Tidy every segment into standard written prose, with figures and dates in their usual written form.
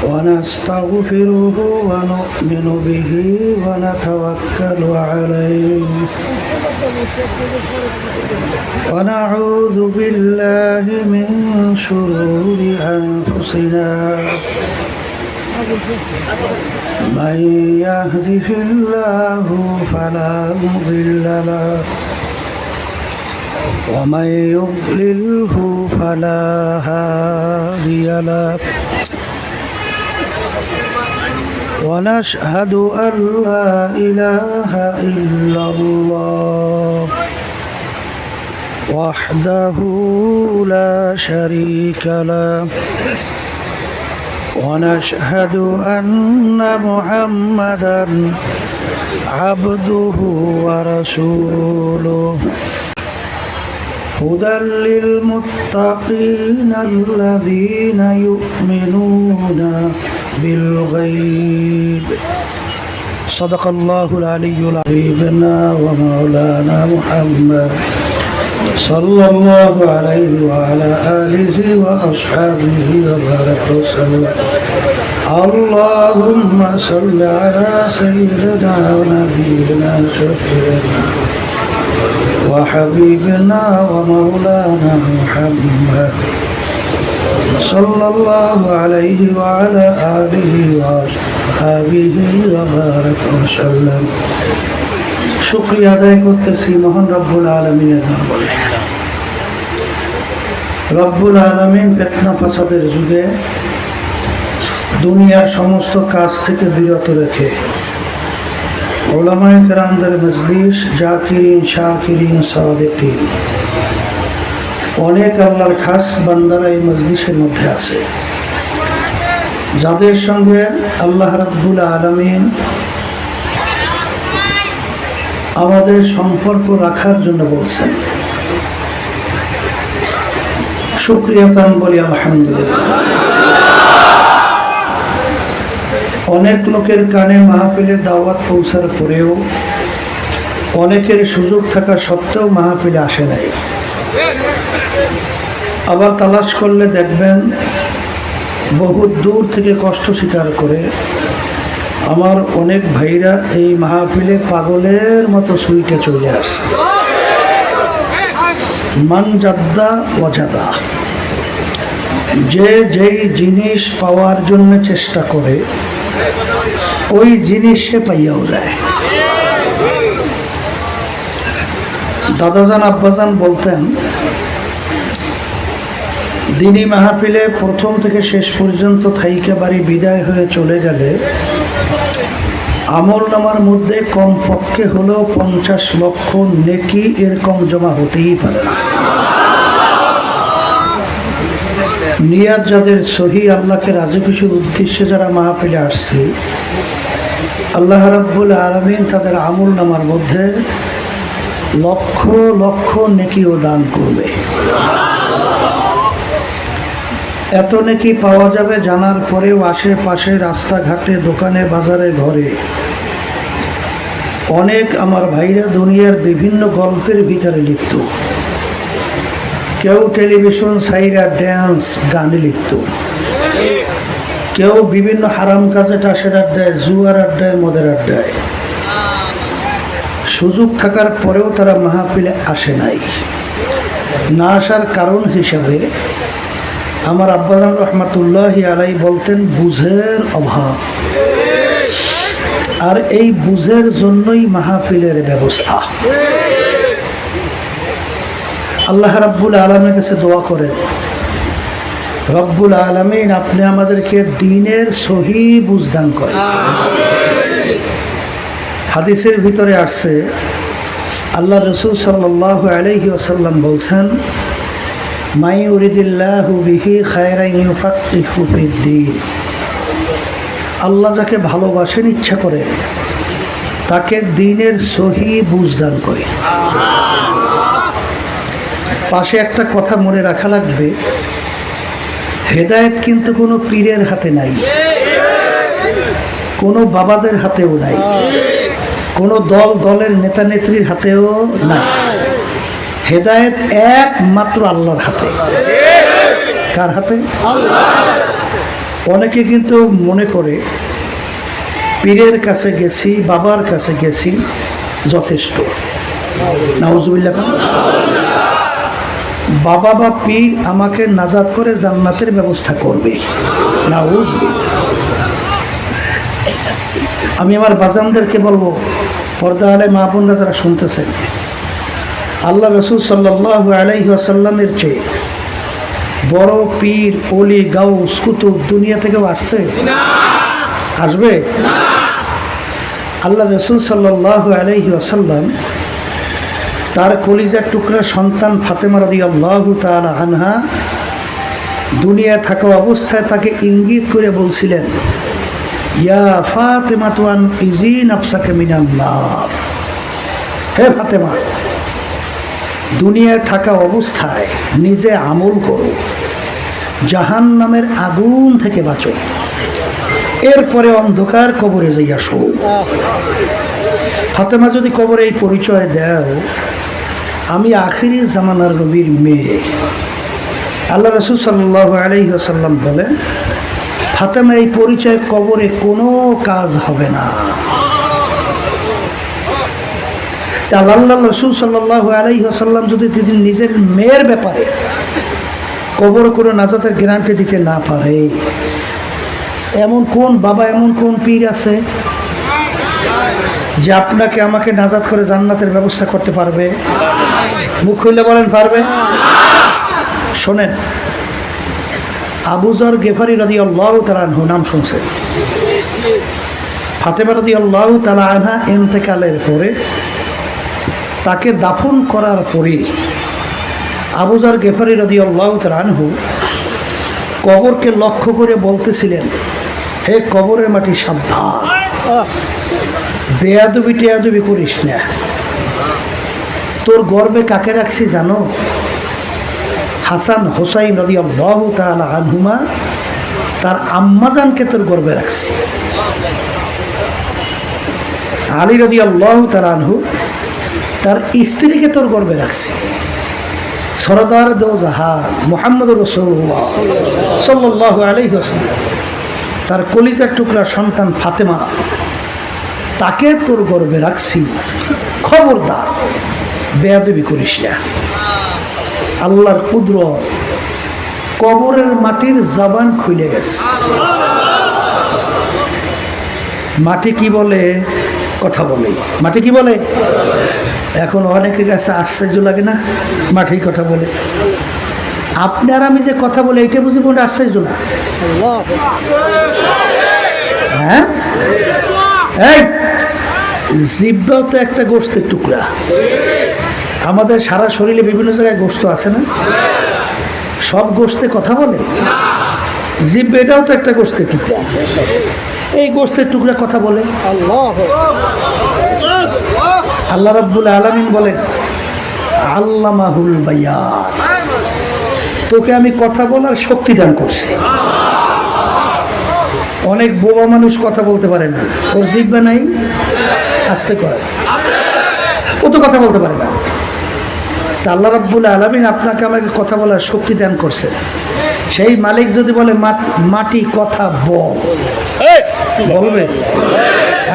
ونستغفره ونؤمن به ونتوكل عليه ونعوذ بالله من شرور أنفسنا من يهده الله فلا مضل له ومن يضلله فلا هادي له ونشهد أن لا إله إلا الله وحده لا شريك له ونشهد أن محمدًا عبده ورسوله هدى للمتقين الذين يؤمنون بالغيب صدق الله العلي العظيم ومولانا محمد صلى الله عليه وعلى آله وأصحابه وبارك وسلم اللهم صل على سيدنا ونبينا شفيعنا وحبيبنا ومولانا محمد صلى الله عليه وعلى آله وأصحابه وبارك وسلم শুকরিয়া আদায় করতেছি মহান রব্বুল আলামিনের দরবারে। রব্বুল আলামিন ফিতনা ফাসাদের যুগে দুনিয়ার সমস্ত কাজ থেকে বিরত রেখে উলামায়ে কেরামদের মজলিস জাকিরিন শাকিরিন সাদিকিন অনেক আল্লাহর খাস বান্দারা এই মজলিসের মধ্যে আছে, যাদের সঙ্গে আল্লাহ রাব্বুল আলামিন আমাদের সম্পর্ক রাখার জন্য বলছেন। শুকরিয়া তান বলি আলহামদুলিল্লাহ। অনেক লোকের কানে মাহফিলের দাওয়াত পৌঁছার পরেও অনেকের সুযোগ থাকা সত্ত্বেও মাহফিলে আসে নাই। আবার তালাশ করলে দেখবেন বহু দূর থেকে কষ্ট স্বীকার করে আমার অনেক ভাইরা এই মাহফিলে পাগলের মতো সুইটে চলে আসে। মান জাদ্দা ওয়াজাদা, যে যেই জিনিস পাওয়ার জন্য চেষ্টা করে ওই জিনিস সে পাইয়াও যায়। দাদাজান আব্বাজান বলতেন, দিনী মাহফিলে প্রথম থেকে শেষ পর্যন্ত থাইকা বাড়ি বিদায় হয়ে চলে গেলে আমল নামার মধ্যে কমপক্ষে হলেও 50 লক্ষ নেকি এর কম জমা হতেই পারে না। নিয়াত যাদের সহি, আল্লাহকে রাজি খুশির উদ্দেশ্যে যারা মাহফিলে আসছে, আল্লাহ রাব্বুল আলামিন তাদের আমল নামার মধ্যে লক্ষ লক্ষ নেকিও দান করবে। এত নেকি পাওয়া যাবে জানার পরেও আশেপাশে রাস্তাঘাটে দোকানে বাজারে ঘরে অনেক আমার ভাইরা দুনিয়ার বিভিন্ন গল্পের ভিতরে লিপ্ত। কেউ টেলিভিশন সাইরা ড্যান্স গানে লিপ্ত, কেউ বিভিন্ন হারাম কাজে টাসের আড্ডায়, জুয়ার আড্ডায়, মদের আড্ডায়। সুযোগ থাকার পরেও তারা মাহফিলে আসে নাই। না আসার কারণ হিসাবে আমার আব্বাজান রহমাতুল্লাহি আলাই বলতেন, বুঝের অভাব। আর এই বুঝের জন্যই মাহফিলের ব্যবস্থা। আল্লাহ রাব্বুল আলামিনের কাছে দোয়া করেন, রব্বুল আলামিন আপনি আমাদেরকে দ্বীনের সহি বুঝ দান করেন। হাদিসের ভিতরে আসছে, আল্লাহ রাসূল সাল্লাল্লাহু আলাইহি ওয়াসাল্লাম বলছেন, মাই ইউরিদিল্লাহু বিহি খায়রান ইউফাক্কিহু ফিদ্দীন। আল্লাহ যাকে ভালোবাসেন, ইচ্ছা করেন, তাকে দ্বীনের সহি বুঝ দান করে। পাশে একটা কথা মনে রাখা লাগবে, হেদায়েত কিন্তু কোনো পীরের হাতে নাই, কোনো বাবাদের হাতেও নাই, কোনো দলের নেতা নেত্রীর হাতেও নাই। হেদায়েত একমাত্র আল্লাহর হাতে। কার হাতে? অনেকে কিন্তু মনে করে পীরের কাছে গেছি, বাবার কাছে গেছি, যথেষ্ট। নাউজুবিল্লাহ। বাবা বা পীর আমাকে নাজাত করে জান্নাতের ব্যবস্থা করবে, নাউজুবিল্লাহ। আমি আমার বাজানদেরকে বলবো, পর্দা আলে মা বোনরা যারা শুনতেছেন, আল্লাহ রসুল সাল্লাল্লাহু আলাইহি ওয়াসাল্লামের চেয়ে বড় পীর, ওলি, গাউস, কুতুব দুনিয়া থেকেও আসছে? আসবে? আল্লাহ রসুল সাল্লাল্লাহু আলাইহি ওয়াসাল্লাম তার কলিজার টুকরা সন্তান ফাতেমা রাদিয়াল্লাহু তাআলা আনহা দুনিয়ায় থাকা অবস্থায় তাকে ইঙ্গিত করে বলছিলেন, ইয়া ফাতেমা তুয়ান ইজি নাফসাকে মিনাল্লাহ, হে ফাতেমা, দুনিয়ায় থাকা অবস্থায় নিজে আমল করো, জাহান্নামের আগুন থেকে বাঁচো, এরপরে অন্ধকার কবরে যাইয়া শো। ফাতেমা যদি কবরে এই পরিচয় দাও, আমি আখিরি জামানার নবীর মেয়ে। আল্লাহ রাসূল সাল্লাল্লাহু আলাইহি ওয়াসাল্লাম বলেন, ফাতেমা এই পরিচয় কবরে কোনো কাজ হবে না। আল্লাহ রাসূল সাল্লাল্লাহু আলাইহি ওয়াসাল্লাম যদি তিনি নিজের মেয়ের ব্যাপারে কবর কোনো নাজাতের গ্যারান্টি দিতে না পারে, এমন কোন বাবা, এমন কোন পীর আছে যে আপনাকে আমাকে নাজাত করে জান্নাতের ব্যবস্থা করতে পারবে? মুখ খুলে বলেন, পারবে? শোনেন, আবু যর গেফারি রাদিয়াল্লাহু তাআলা আনহু নাম শুনছেন? ফাতেমা রাদিয়াল্লাহু তাআলা আনহা ইন্তেকালের পরে, তাকে দাফন করার পরে আবু যর গেফারি রাদিয়াল্লাহু তাআলা আনহু কবরকে লক্ষ্য করে বলতেছিলেন, হে কবরের মাটি সাবধান, বেয়াদবি টেয়াদবি করিস না। তোর গর্বে কাকে রাখছি জানো? হাসান হোসাইন রাদিয়াল্লাহু তাআলা আনহুমা, তার আম্মাজানকে তোর গর্বে রাখছি। আলী রাদিয়াল্লাহু তাআলা আনহু তার স্ত্রীকে তোর গর্বে রাখছি। সরদার দো জাহান মুহাম্মদুর রাসূলুল্লাহ সাল্লাল্লাহু আলাইহি ওয়াসাল্লাম তার কলিজার টুকরা সন্তান ফাতেমা, তাকে তোর গর্বে রাখছি। খবরদার বেয়াদবি করিস না। আল্লাহর কুদরত, কবরের মাটির জবান খুলে গেছে। মাটি কি বলে? কথা বলে। মাটি কি বলে? এখন অনেকের কাছে আশ্চর্য লাগে না মাটি কথা বলে? আপনার আমি যে কথা বলে এটা বুঝি মনে আশ্চর্য না? হ্যাঁ, এই জিহ্বাও তো একটা গোশতের টুকরা। আমাদের সারা শরীরে বিভিন্ন জায়গায় গোশত আছে না? সব গোশতে কথা বলে? জিহ্বা এটাও তো একটা গোশতের টুকরা। এই গোশতের টুকরা কথা বলে। আল্লাহ রাব্বুল আলামিন বলেন, আল্লামাহুল বায়ান, তোকে আমি কথা বলার শক্তি দান করছি। অনেক বোবা মানুষ কথা বলতে পারে না। তোর জিহ্বা নাই? আসতে কয়, ও তো কথা বলতে পারে না। তা আল্লাহ রাব্বুল আলামিন আপনাকে আমাকে কথা বলার শক্তি দান করছেন। সেই মালিক যদি বলে মাটি কথা বল, বলবে?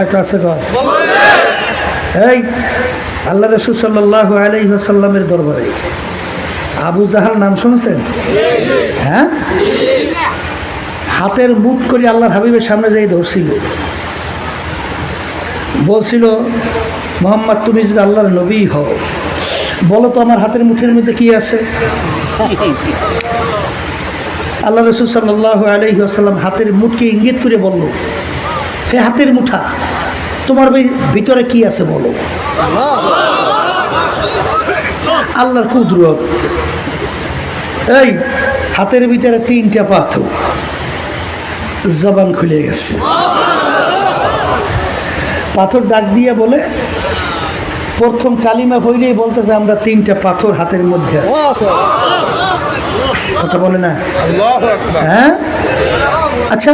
একটা আসতে কয়। এই আল্লাহ রাসূল সাল্লাল্লাহু আলাইহি ওয়াসাল্লামের দরবারে আবু জাহাল নাম শুনছেন? হ্যাঁ, হাতের মুঠ করে আল্লাহর হাবিবের সামনে যেয়ে ধরছিল, বলছিল, মুহাম্মদ তুমি যদি আল্লাহর নবী হও, বলো তো আমার হাতের মুঠের মধ্যে কি আছে? আল্লাহ রাসূল সাল্লাল্লাহু আলাইহি ওয়াসাল্লাম হাতের মুঠকে ইঙ্গিত করে বলল, হে হাতের মুঠা, তোমার ভিতরে কি আছে বলো। আল্লাহর কুদরত। এই হাতের ভিতরে 3টা পাথর, জবান খুলে গেছে। পাথর ডাক দিয়ে বলে, প্রথম কালিমা হইলেই বলতেছে আমরা 3টা পাথর হাতের মধ্যে আছে। কথা বলে না? হ্যাঁ, আচ্ছা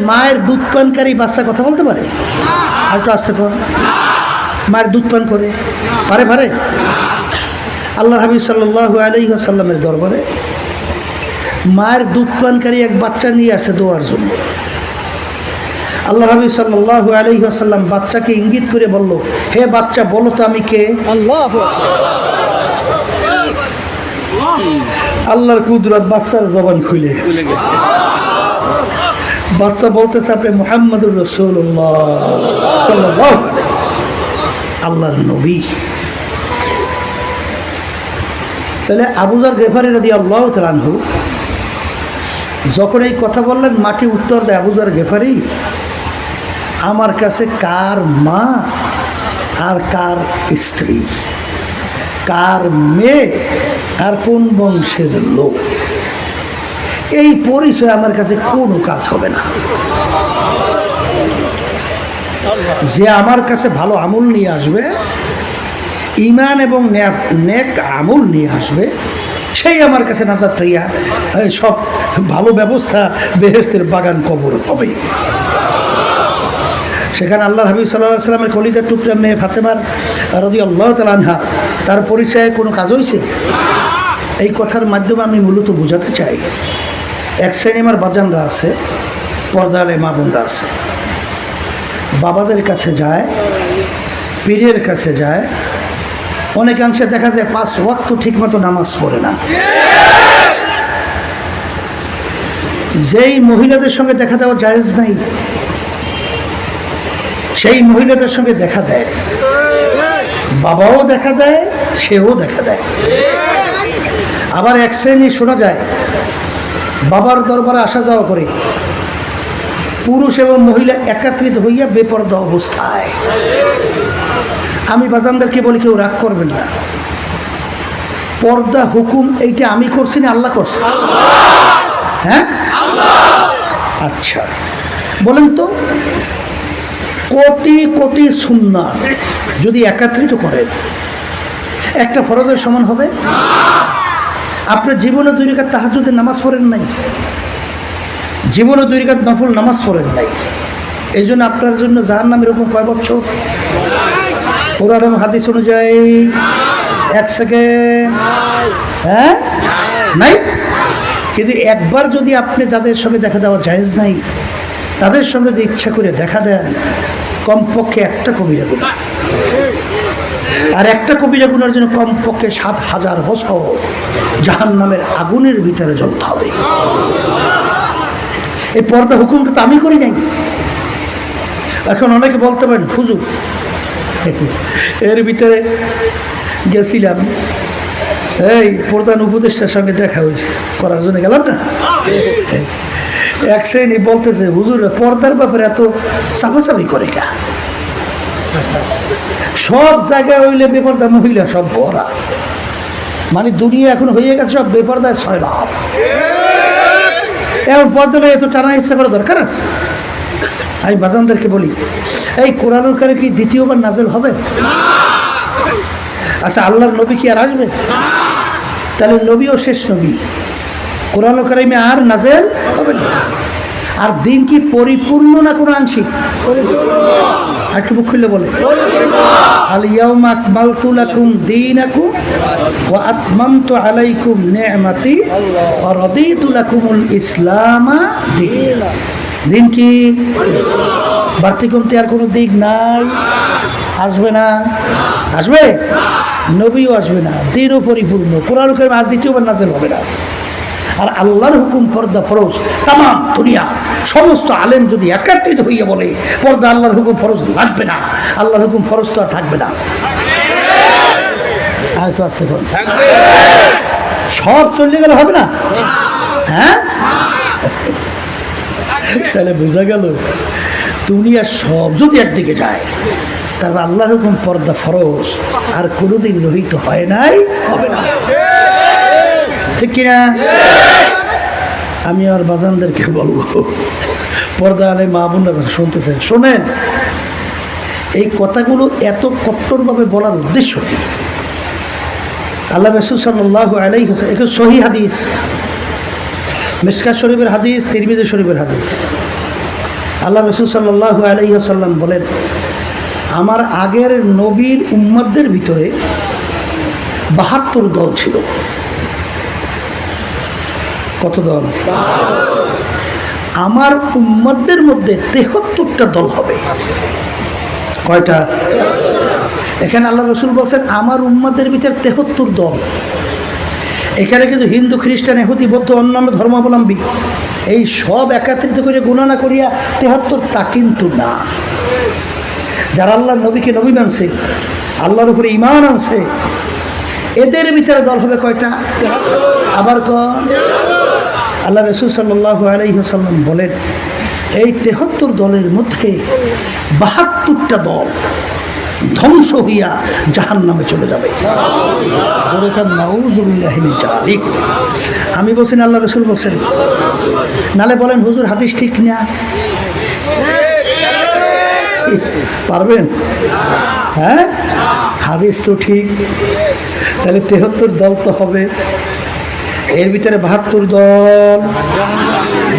মায়ের দুধ পানকারী বাচ্চা কথা বলতে পারে? আর একটু আসতে কর। মায়ের দুধ পান করে পারে? আল্লাহ হাবিব সাল্লাল্লাহু আলাইহি ওয়াসাল্লামের দরবারে মায়ের দুধ পানকারী এক বাচ্চা নিয়ে আসে দোয়ার জন্য। আল্লাহ হাবিব সাল্লাল্লাহু আলাইহি ওয়াসাল্লাম বাচ্চাকে ইঙ্গিত করে বলল, হে বাচ্চা, বলো তো আমি কে? আল্লাহর কুদরত, বাচ্চার জবান খুলে গেছে। বাচ্চা বলতেছে, আপনি মুহাম্মদুর রাসূলুল্লাহ সাল্লাল্লাহু আলাইহি, আল্লাহর নবী। তাহলে আবু যর গিফারী রাদিয়াল্লাহু তাআলা আনহু যখন এই কথা বললেন, মাটি উত্তর দেয়, আবু যর গিফারী, আমার কাছে কার মা আর কার স্ত্রী, কার মেয়ে আর কোন বংশের লোক, এই পরিচয় আমার কাছে কোনো কাজ হবে না। যে আমার কাছে ভালো আমল নিয়ে আসবে, ঈমান এবং নেক আমল নিয়ে আসবে, সেই আমার কাছে নাজাত পাইয়া সব ভালো ব্যবস্থা বেহেশতের বাগান কবর হবে। সেখানে আল্লাহ হাবিব সাল্লাল্লাহু আলাইহি ওয়াসাল্লামের কলিজার টুকরা মেয়ে ফাতেমার রাদিয়াল্লাহু তাআলা আনহা, তার পরিচয়ে কোনো কাজ হয়েছে? এই কথার মাধ্যমে আমি মূলত বোঝাতে চাই, এক শ্রেণী আমার বাজানরা আছে, পর্দালে মা বোনরা আছে, বাবাদের কাছে যায়, পীরের কাছে যায়, অনেকাংশে দেখা যায় 5 ওয়াক্ত ঠিকমতো নামাজ পড়ে না। যেই মহিলাদের সঙ্গে দেখা দেওয়া জায়েজ নাই, সেই মহিলাদের সঙ্গে দেখা দেয়, বাবাও দেখা দেয়, সেও দেখা দেয়। আবার এক শ্রেণী শোনা যায় বাবার দরবারে আসা যাওয়া করে, পুরুষ এবং মহিলা একত্রিত হইয়া বেপরদা অবস্থায়। আমি বাজানদেরকে বলি, কেউ রাগ করবেন না, পর্দা হুকুম এইটা আমি করছি না আল্লাহ করছে? হ্যাঁ, আচ্ছা বলেন তো, কোটি কোটি সুন্নাত যদি একত্রিত করেন, একটা ফরজের সমান হবে? আপনার জীবনে 2 রাকাত তাহাজ্জুদের নামাজ পড়েন নাই, জীবনে 2 রাকাত নফল নামাজ পড়েন নাই, এই জন্য আপনার জন্য জাহান্নাম এরকম কয় বছর? কোরআন এবং হাদিস অনুযায়ী 1 সেকেন্ড, হ্যাঁ নাই। কিন্তু একবার যদি আপনি যাদের সঙ্গে দেখা দেওয়া জায়েজ নাই, তাদের সঙ্গে যদি ইচ্ছা করে দেখা দেন, কমপক্ষে একটা কবিরা গুনাহ, আর একটা কবিরা গুনার জন্য কমপক্ষে 7000 বছর জাহান্নামের আগুনের ভিতরে জ্বলতে হবে। এই পর্দা হুকুমটা তো আমি করি নাই। এখন অনেকে বলতে পারেন, হুজুর এর ভিতরে গেছিলাম, এই প্রধান উপদেষ্টার সঙ্গে দেখা হয়েছে, করার জন্য গেলাম না। এক শ্রেণী বলতেছে, হুজুর পর্দার ব্যাপারে এত চাপাচাপি করে কা? সব জায়গায় হইলে বেপর্দা মহিলা সব ভরা, মানে দুনিয়া এখন হয়ে গেছে সব বেপর্দায় 6 লাভ। এখন পর্দা এত টানা ইচ্ছা করা দরকার আছে? আমি বাজানদেরকে বলি, এই কোরআনুল কারীম কি দ্বিতীয়বার নাযিল হবে? আচ্ছা, আল্লাহর নবী কি আর আসবে? তাহলে নবীও শেষ নবী, কোরআনুল কারীমে আর নাযিল হবে না। আর দিন কি পরিপূর্ণ না কোনো আংশিক? একটু মুখ খুলে বলে, আল ইয়াউমা আকমালতু লাকুম দীনাকুম ওয়া আতমামতু আলাইকুম নি'মাতি ওয়া রাদিতু লাকুমুল ইসলামা দীনা। দিন কি বাড়তি কমতে আর কোনো দিক নাই? আসবে না? আসবে? নবীও আসবে না, দিনও পরিপূর্ণ, কোরআনুল কারীম আর দ্বিতীয়বার নাযিল হবে না। আর আল্লাহর হুকুম পর্দা ফরজ, তাম দুনিয়া সমস্ত আলেম যদি একত্রিত হইয়া বলে পর্দা আল্লাহর হুকুম ফরজ লাগবে না, আল্লাহর হুকুম ফরজ তো আর থাকবে না। আর তো আসতে পারে সব চলে গেলে হবে না? হ্যাঁ, তাহলে বোঝা গেল দুনিয়া সব যদি একদিকে যায়, তারপর আল্লাহর হুকুম পর্দা ফরজ আর কোনোদিন রহিত হয় নাই, হবে না। ঠিক কিনা? আমি আর বাজানদেরকে বলবো, পর্দা আলে মা বোনরা যারা শুনতেছেন, শোনেন, এই কথাগুলো এত কট্টরভাবে বলার উদ্দেশ্য কি? আল্লাহ রাসূল সাল্লাল্লাহু আলাইহি ওয়াসাল্লাম, এটা সহিহ হাদিস, মিশকাত শরীফের হাদিস, তিরমিজি শরীফের হাদিস। আল্লাহ রাসূল সাল্লাল্লাহু আলাইহি ওয়াসাল্লাম বলেন, আমার আগের নবীর উম্মতদের ভিতরে 72 দল ছিল। কত দল? আমার উম্মতদের মধ্যে 73টা দল হবে। কয়টা? এখানে আল্লাহ রাসূল বলছেন আমার উম্মতদের ভিতরে 73 দল। এখানে কিন্তু হিন্দু, খ্রিস্টান, ইহুদি, বৌদ্ধ, অন্যান্য ধর্মাবলম্বী এই সব একত্রিত করে গণনা করিয়া 73 তা কিন্তু না। যারা আল্লাহর নবীকে নবী মানছে, আল্লাহর উপরে ঈমান আনছে, এদের ভিতরে দল হবে কয়টা? আবার আল্লাহ রাসূল সাল্লাল্লাহু আলাইহি ওয়াসাল্লাম বলেন, এই 73 দলের মধ্যে 72টা দল ধ্বংস হইয়া জাহান্নামে চলে যাবে। আমি বলছি না, আল্লাহ রাসূল বলছেন? নালে বলেন হুজুর হাদিস ঠিক না, পারবেন? হ্যাঁ, হাদিস তো ঠিক, তাহলে 73 দল তো হবে। এর ভিতরে 72 দল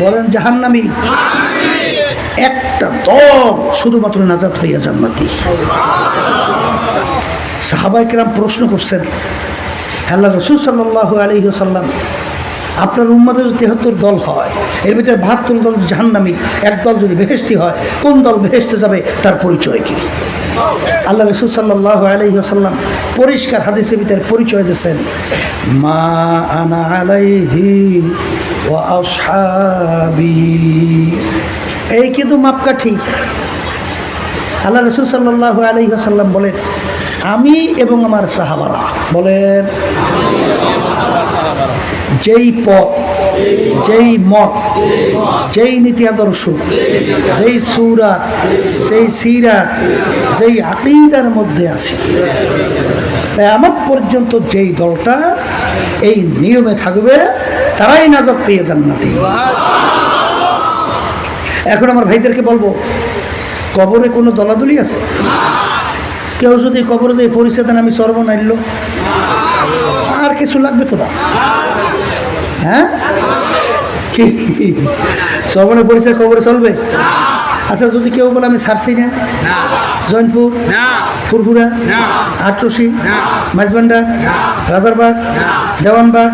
বলেন জাহান্নামী, একটা দল শুধুমাত্র নাজাত হইয়া জান্নাতি। সাহাবায়ে কেরাম প্রশ্ন করছেন, আল্লাহ রাসূল সাল্লাল্লাহু আলাইহি ওয়াসাল্লাম, আপনার উম্মতে যদি 73 দল হয়, এর ভিতরে 72 দল জাহান্নামী, এক দল যদি বেহেশতি হয়, কোন দল বেহেশতে যাবে তার পরিচয় কি? আল্লাহ রাসূল সাল্লাল্লাহু আলাইহি ওয়াসাল্লাম পরিষ্কার হাদিসের ভিতরে পরিচয় দিয়েছেন, মা আনা আলাইহি ওয়া আসহাবি। এই কিন্তু মাপকাঠি। আল্লাহ রাসূল সাল্লাল্লাহু আলাইহি ওয়াসাল্লাম বলেন, আমি এবং আমার সাহাবারা, বলেন যেই পথ, যেই মত, যেই নীতি আদর্শ, যেই সূরাত, যেই সিরাত, যেই আকীদার মধ্যে আছে, কিয়ামত পর্যন্ত যেই দলটা এই নিয়মে থাকবে তারাই নাজাত পেয়ে জান্নাতি। এখন আমার ভাইদেরকে বলবো, কবরে কোনো দলাদলি আছে? কেউ যদি কবরে দিয়ে পরিচয় দেন আমি সর্বনাইল, আর কিছু লাগবে তো না? হ্যাঁ, কি সর্বনের পরিচয় কবরে চলবে? আচ্ছা, যদি কেউ বলে আমি ছাড়ছি না, জয়নপুর, ফুরফুরা, আটরশি, মাইজবান্ডা, রাজারবাগ, দেওয়ানবাগ,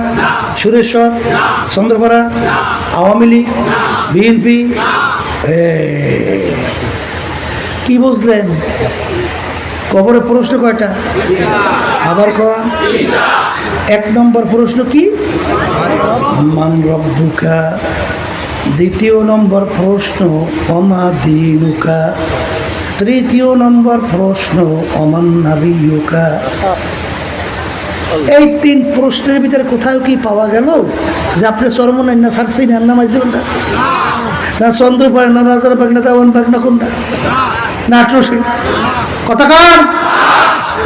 সুরেশ্বর, চন্দ্রপাড়া, আওয়ামী লীগ, বিএনপি, কি বুঝলেন? কবরের প্রশ্ন কয়টা? আবার কন। 1 নম্বর প্রশ্ন কি? মান রব্বুকা। 2 নম্বর প্রশ্ন ওমা দীনুকা। 3 নম্বর প্রশ্ন ওমান নাবিয়ুকা। এই 3 প্রশ্নের ভিতরে কোথাও কি পাওয়া গেল যে আপনি চরমনাই না, ছাড়ছি না, মাইজবান না, চন্দ্রপাড়া না, রাজারবাগ না, দেওয়ানবাগ না, কোনটা না, আটরশি? কথা কান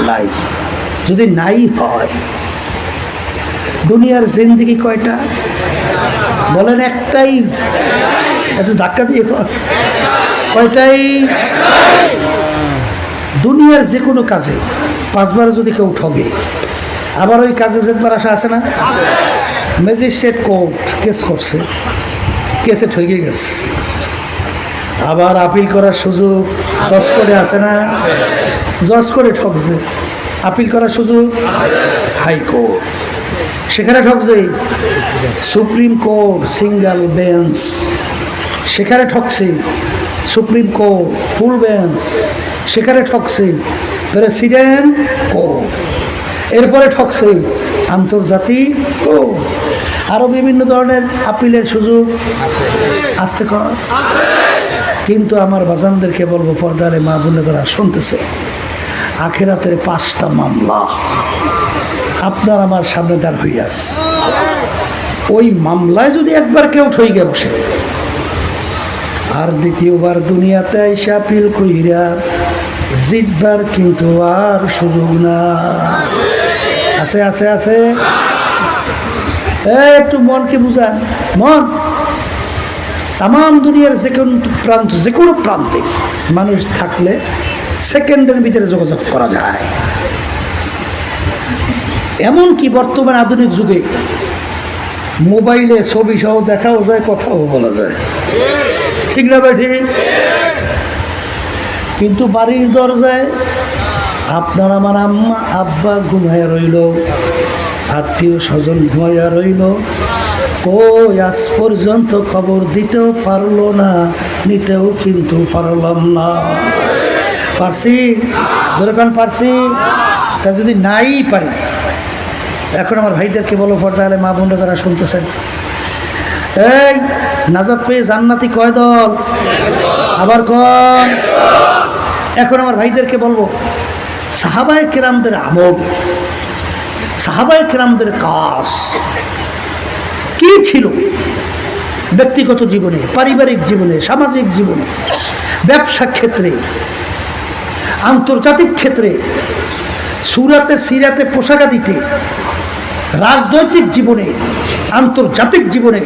নাই। যদি নাই হয়, দুনিয়ার জিন্দেগি কয়টা? বলেন একটাই। একটু ধাক্কা দিয়ে কয়টাই? দুনিয়ার যে কোনো কাজে 5 বার যদি কেউ ঠগে, আবার ওই কাজে যেবার আশা আছে না? ম্যাজিস্ট্রেট কোর্ট কেস করছে, কেসে ঠকে গেছে, আবার আপিল করার সুযোগ জজ করে আছে না? জজ করে ঠকছে, আপিল করার সুযোগ হাইকোর্ট, সেখানে ঠকছে সুপ্রিম কোর্ট সিঙ্গেল বেঞ্চ, সেখানে ঠকছে সুপ্রিম কোর্ট ফুল বেঞ্চ, সেখানে ঠকছে প্রেসিডেন্ট কোর্ট, এরপরে ঠকছে আন্তর্জাতিক কোর্ট, আরও বিভিন্ন ধরনের আপিলের সুযোগ আসতে কর। কিন্তু আমার বাজানদেরকে বলবো, পর্দারে মা বোনে যারা শুনতেছে, আখেরাতের 5টা মামলা আপনার আমার সামনে দাঁড় হইয়াস। ওই মামলায় যদি একবার কেউ ঠইকে বসে, আর দ্বিতীয়বার দুনিয়াতে আইসা আপিল কইরা জিতবার কিন্তু আর সুযোগ না। আছে আছে আছে। একটু মনকে বুঝান, মন তাম দুনিয়ার যে কোনো প্রান্তে মানুষ থাকলে সেকেন্ডের ভিতরে যোগাযোগ করা যায়। এমনকি বর্তমান আধুনিক যুগে মোবাইলে ছবি সহ দেখাও যায়, কথাও বলা যায়, ঠিক না ভাই? ঠিক। কিন্তু বাড়ির দরজায় আপনার আমার আম্মা আব্বা ঘুমাইয়া রইল, আত্মীয় স্বজন ঘুমাইয়া রইল, কই আজ পর্যন্ত খবর দিতেও পারলো না, নিতেও কিন্তু পারলাম না। পারছি? যেরকম পারছি। তা যদি নাই পারি, এখন আমার ভাইদেরকে বলো, পর্দায় মা বোনরা যারা শুনতেছেন, এই নাজাত পেয়ে জান্নাতি কয় দল? আবার কোন? এখন আমার ভাইদেরকে বলবো, সাহাবায়ে কেরামদের আমল, সাহাবায়ে কেরামদের কাজ কি ছিল ব্যক্তিগত জীবনে, পারিবারিক জীবনে, সামাজিক জীবনে, ব্যবসা ক্ষেত্রে, আন্তর্জাতিক ক্ষেত্রে, সুরাতে সিরাতে পোশাকা দিতে, রাজনৈতিক জীবনে, আন্তর্জাতিক জীবনে,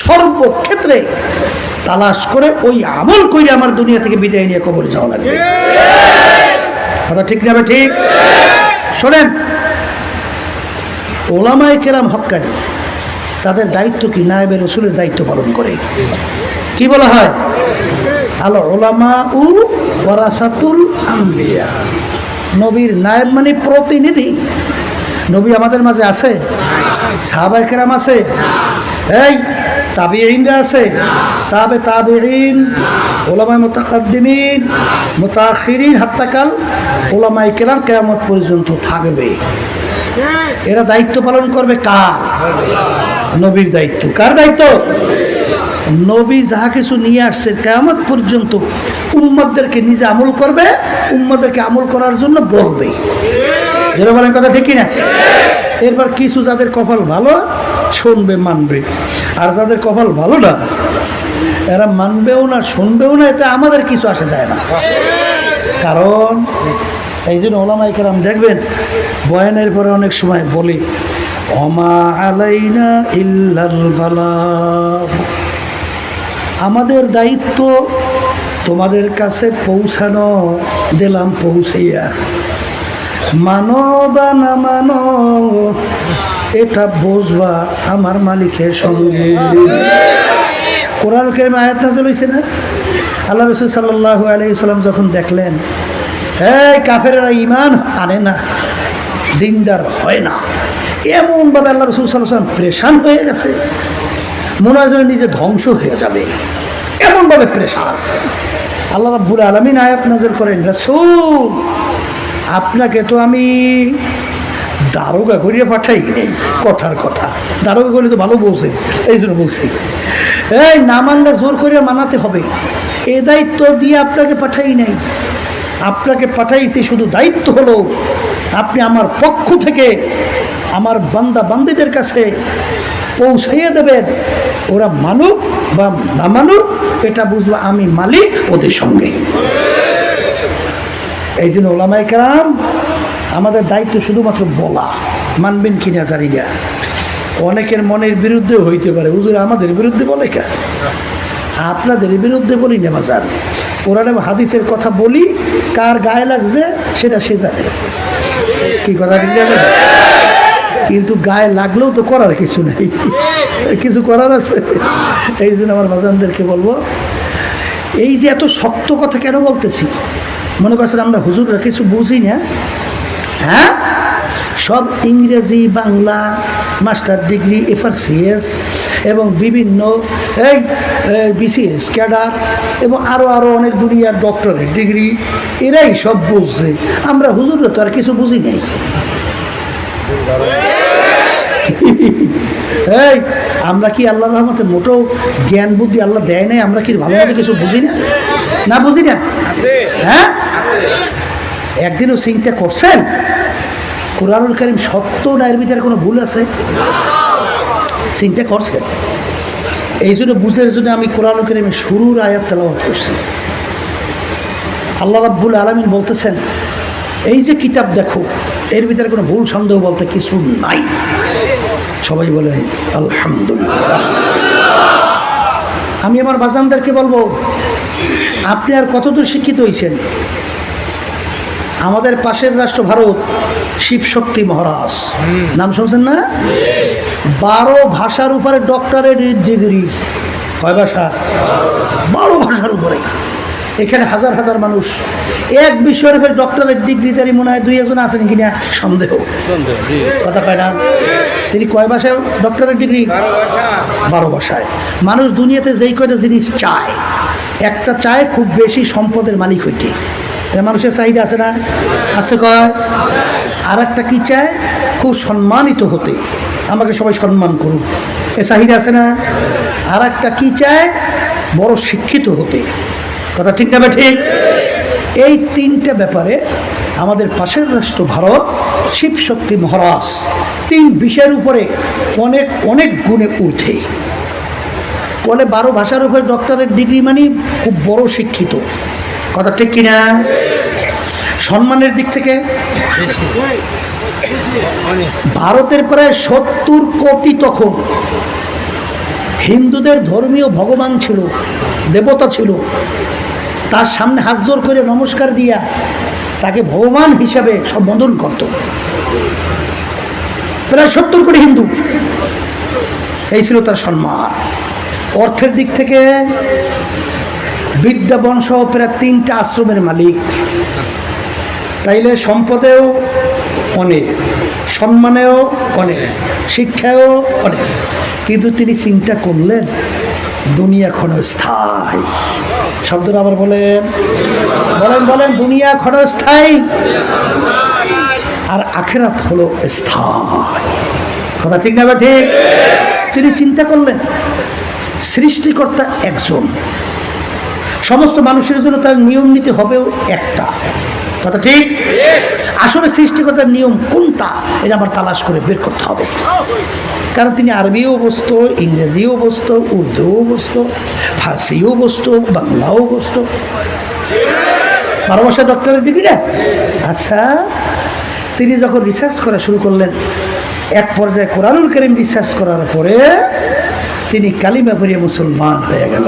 সর্বক্ষেত্রে তালাশ করে ওই আমল করে আমার দুনিয়া থেকে বিদায় নিয়ে কবরে যাওয়া লাগবে। কথা ঠিক না? ঠিক। শোনেন, ওলামায়ে কেরাম হক্কানি, তাদের দায়িত্ব কি? নায়েবে রাসূলের দায়িত্ব পালন করে। কি বলা হয়? আল উলামাউ ওয়ারাসাতুল আম্বিয়া। নবীর নায়েব মানে প্রতিনিধি। নবী আমাদের মাঝে আছে, সাহাবায়ে কেরাম আছে, এই তাবিঈনরা আছে, তাবে তাবিঈন, উলামায়ে মুতাকাদ্দিমিন, মুতাআখিরিন, হাত্তা কাল উলামায়ে কেরাম কিয়ামত পর্যন্ত থাকবে। এরা দায়িত্ব পালন করবে কার? নবীর দায়িত্ব। কার দায়িত্ব? নবী যাহা কিছু নিয়ে আসছে কিয়ামত পর্যন্ত উম্মতদেরকে নিজে আমল করবে, উম্মতদেরকে আমল করার জন্য বলবে। যেটা বলেন কথা ঠিক কিনা? এরপর কিছু যাদের কপাল ভালো শুনবে, মানবে, আর যাদের কপাল ভালো না, এরা মানবেও না, শুনবেও না, এতে আমাদের কিছু আসে যায় না। কারণ এই জন্য ওলামায়ে কেরাম দেখবেন বয়ানের পরে অনেক সময় বলি, ওমা আলাইনা ইল্লাল বালাগ, আমাদের দায়িত্ব তোমাদের কাছে পৌঁছানো, দিলাম পৌঁছাইয়া, মানো বা না মানো এটা বুঝবা আমার মালিকের সঙ্গে। কোরআন কারীমে আয়াত নাযিল হইছে না? আল্লাহ রাসূল সাল্লাল্লাহু আলাইহি ওয়াসাল্লাম যখন দেখলেন এই কাফেররা ঈমান আনে না, দিনদার হয় না, এমনভাবে আল্লাহ রাসূল সাল্লাল্লাহু আলাইহি ওয়াসাল্লাম পেরেশান হয়ে গেছে, মনে হয় যেন নিজে ধ্বংস হয়ে যাবে, এমনভাবে পেরেশান। আল্লাহ রাব্বুল আলামিন আয়াত নাযিল করেন, রাসূল আপনাকে তো আমি দারোগা করিয়া পাঠাই নেই। কথার কথা, দারোগা করলে তো ভালো বলছে, এই জন্য বলছি, এই না মানলে জোর করিয়া মানাতে হবে, এ দায়িত্ব দিয়ে আপনাকে পাঠাই নাই। আপনাকে পাঠাইছি শুধু দায়িত্ব হলো আপনি আমার পক্ষ থেকে আমার বান্দা বান্দীদের কাছে পৌঁছাইয়া দেবেন, ওরা মানুক বা না মানুক এটা বুঝবো আমি মালিক ওদের সঙ্গে। এই জন্য ওলামায়ে কেরাম আমাদের দায়িত্ব শুধুমাত্র বলা, মানবেন কিনা জানি না। অনেকের মনের বিরুদ্ধে হইতে পারে, হুজুর আমাদের বিরুদ্ধে বলে কে? আপনাদের বিরুদ্ধে বলি না বাজার, কোরআন এবং হাদিসের কথা বলি, কার গায়ে লাগছে সেটা সে জানে। কি কথা ঠিক জানেন? কিন্তু গায়ে লাগলেও তো করার কিছু নেই, কিছু করার আছে। এই জন্য আমার বাজানদেরকে বলবো, এই যে এত শক্ত কথা কেন বলতেছি, মনে করছেন আমরা হুজুররা কিছু বুঝি না? হ্যাঁ, সব ইংরেজি, বাংলা, মাস্টার ডিগ্রি, FRCS এবং বিভিন্ন এই BCS ক্যাডার এবং আরও অনেক দুনিয়ার ডক্টরেট ডিগ্রি, এরাই সব বুঝছে। আমরা হুজুররা তো আর কিছু বুঝি নাই। এই আমরা কি আল্লাহর রহমতে মোটেও জ্ঞান বুদ্ধি আল্লাহ দেয় নাই? আমরা কি ভালোভাবে কিছু বুঝি না? না বুঝি না? হ্যাঁ, একদিনও চিন্তা করছেন কুরআনুল কারীম সত্য না এর ভিতরে কোনো ভুল আছে? চিন্তা করছেন? এই জন্য বুঝের জন্য আমি কুরআনুল কারীমের শুরুর আয়াত তেলাওয়াত করছি। আল্লাহ রাব্বুল আলামিন বলতেছেন, এই যে কিতাব দেখো, এর ভিতরে কোনো ভুল সন্দেহ বলতে কিছু নাই। সবাই বলেন আলহামদুলিল্লাহ। আমি আমার বাজানদেরকে বলবো, আপনি আর কতদূর শিক্ষিত হয়েছেন? আমাদের পাশের রাষ্ট্র ভারত, শিবশক্তি মহারাজ নাম শুনছেন না? 12 ভাষার উপরে ডক্টরেট ডিগ্রি। কয় ভাষা? 12 ভাষার উপরে। এখানে হাজার হাজার মানুষ এক বিষয়ের উপরে ডক্টরেট ডিগ্রিধারী মনে হয় 2-1 জন আছেন কিনা সন্দেহ, কথা পায় না। তিনি কয় ভাষায় ডক্টরেট ডিগ্রি? 12 ভাষায়। মানুষ দুনিয়াতে যেই কয়টা জিনিস চায়, একটা চায় খুব বেশি সম্পদের মালিক হইতে, এটা মানুষের চাহিদা আছে না? আসতে কয়। আর একটা কী চায়? খুব সম্মানিত হতে, আমাকে সবাই সম্মান করুক, এ চাহিদা আছে না? আর একটা কী চায়? বড় শিক্ষিত হতে, কথা ঠিক না ঠিক? এই 3টা ব্যাপারে আমাদের পাশের রাষ্ট্র ভারত, শিবশক্তি মহারাজ 3 বিষয়ের উপরে অনেক অনেক গুণে উঠে। বলে 12 ভাষার উপরে ডক্টরেট ডিগ্রি মানে খুব বড় শিক্ষিত, কথা ঠিক কিনা? সম্মানের দিক থেকে ভারতের প্রায় 70 কোটি তখন হিন্দুদের ধর্মীয় ভগবান ছিল, দেবতা ছিল, তার সামনে হাত জোর করে নমস্কার দিয়া তাকে ভগবান হিসাবে সম্বোধন করত। প্রায় 70 কোটি হিন্দু, এই ছিল তার সম্মান। অর্থের দিক থেকে বিদ্যাবন সহ প্রায় 3টা আশ্রমের মালিক, তাইলে সম্পদেও অনেক, সম্মানেও অনেক, শিক্ষায়ও অনেক। কিন্তু তিনি চিন্তা করলেন দুনিয়া ক্ষণস্থায়ী। শব্দটা আবার বলেন, বলেন বলেন, দুনিয়া ক্ষণস্থায়ী আর আখিরাত হলো স্থায়ী, কথা ঠিক না? ঠিক। তিনি চিন্তা করলেন সৃষ্টিকর্তা একজন, সমস্ত মানুষের জন্য তার নিয়ম নীতি হবেও একটা, কথা ঠিক। আসলে সৃষ্টিকর্তার নিয়ম কোনটা এটা আমার তালাশ করে বের করতে হবে, কারণ তিনি আরবিও বসত, ইংরেজিও বসত, উর্দুও বসত, ফার্সিও বসত, বাংলাও বসত। 12 ভাষা ডক্টরেট ডিগ্রি না? আচ্ছা, তিনি যখন রিসার্চ করা শুরু করলেন, এক পর্যায়ে কোরআনুল কারীম রিসার্চ করার পরে তিনি কালিমা পড়িয়ে মুসলমান হয়ে গেল।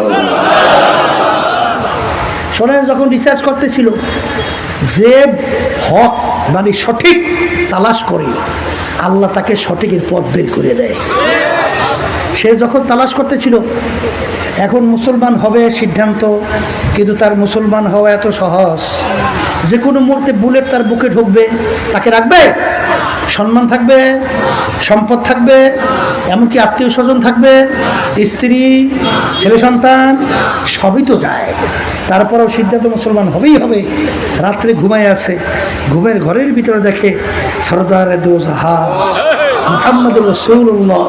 শোনেন, যখন রিসার্চ করতেছিল, যে হক মানে সঠিক তালাশ করে আল্লাহ তাকে সঠিকের পথ বের করে দেয়। সে যখন তালাশ করতেছিল, এখন মুসলমান হবে সিদ্ধান্ত, কিন্তু তার মুসলমান হওয়া এত সহজ, যে কোনো মুহূর্তে বুলেট তার বুকে ঢুকবে, তাকে রাখবে? সম্মান থাকবে, সম্পদ থাকবে, এমনকি আত্মীয় স্বজন থাকবে, স্ত্রী, ছেলে সন্তান সবই তো যায়। তারপরেও সিদ্ধান্ত মুসলমান হবেই হবে। রাত্রে ঘুমায় আছে, ঘুমের ঘরের ভিতরে দেখে সরদারে দো জাহান মুহাম্মদুর রাসূলুল্লাহ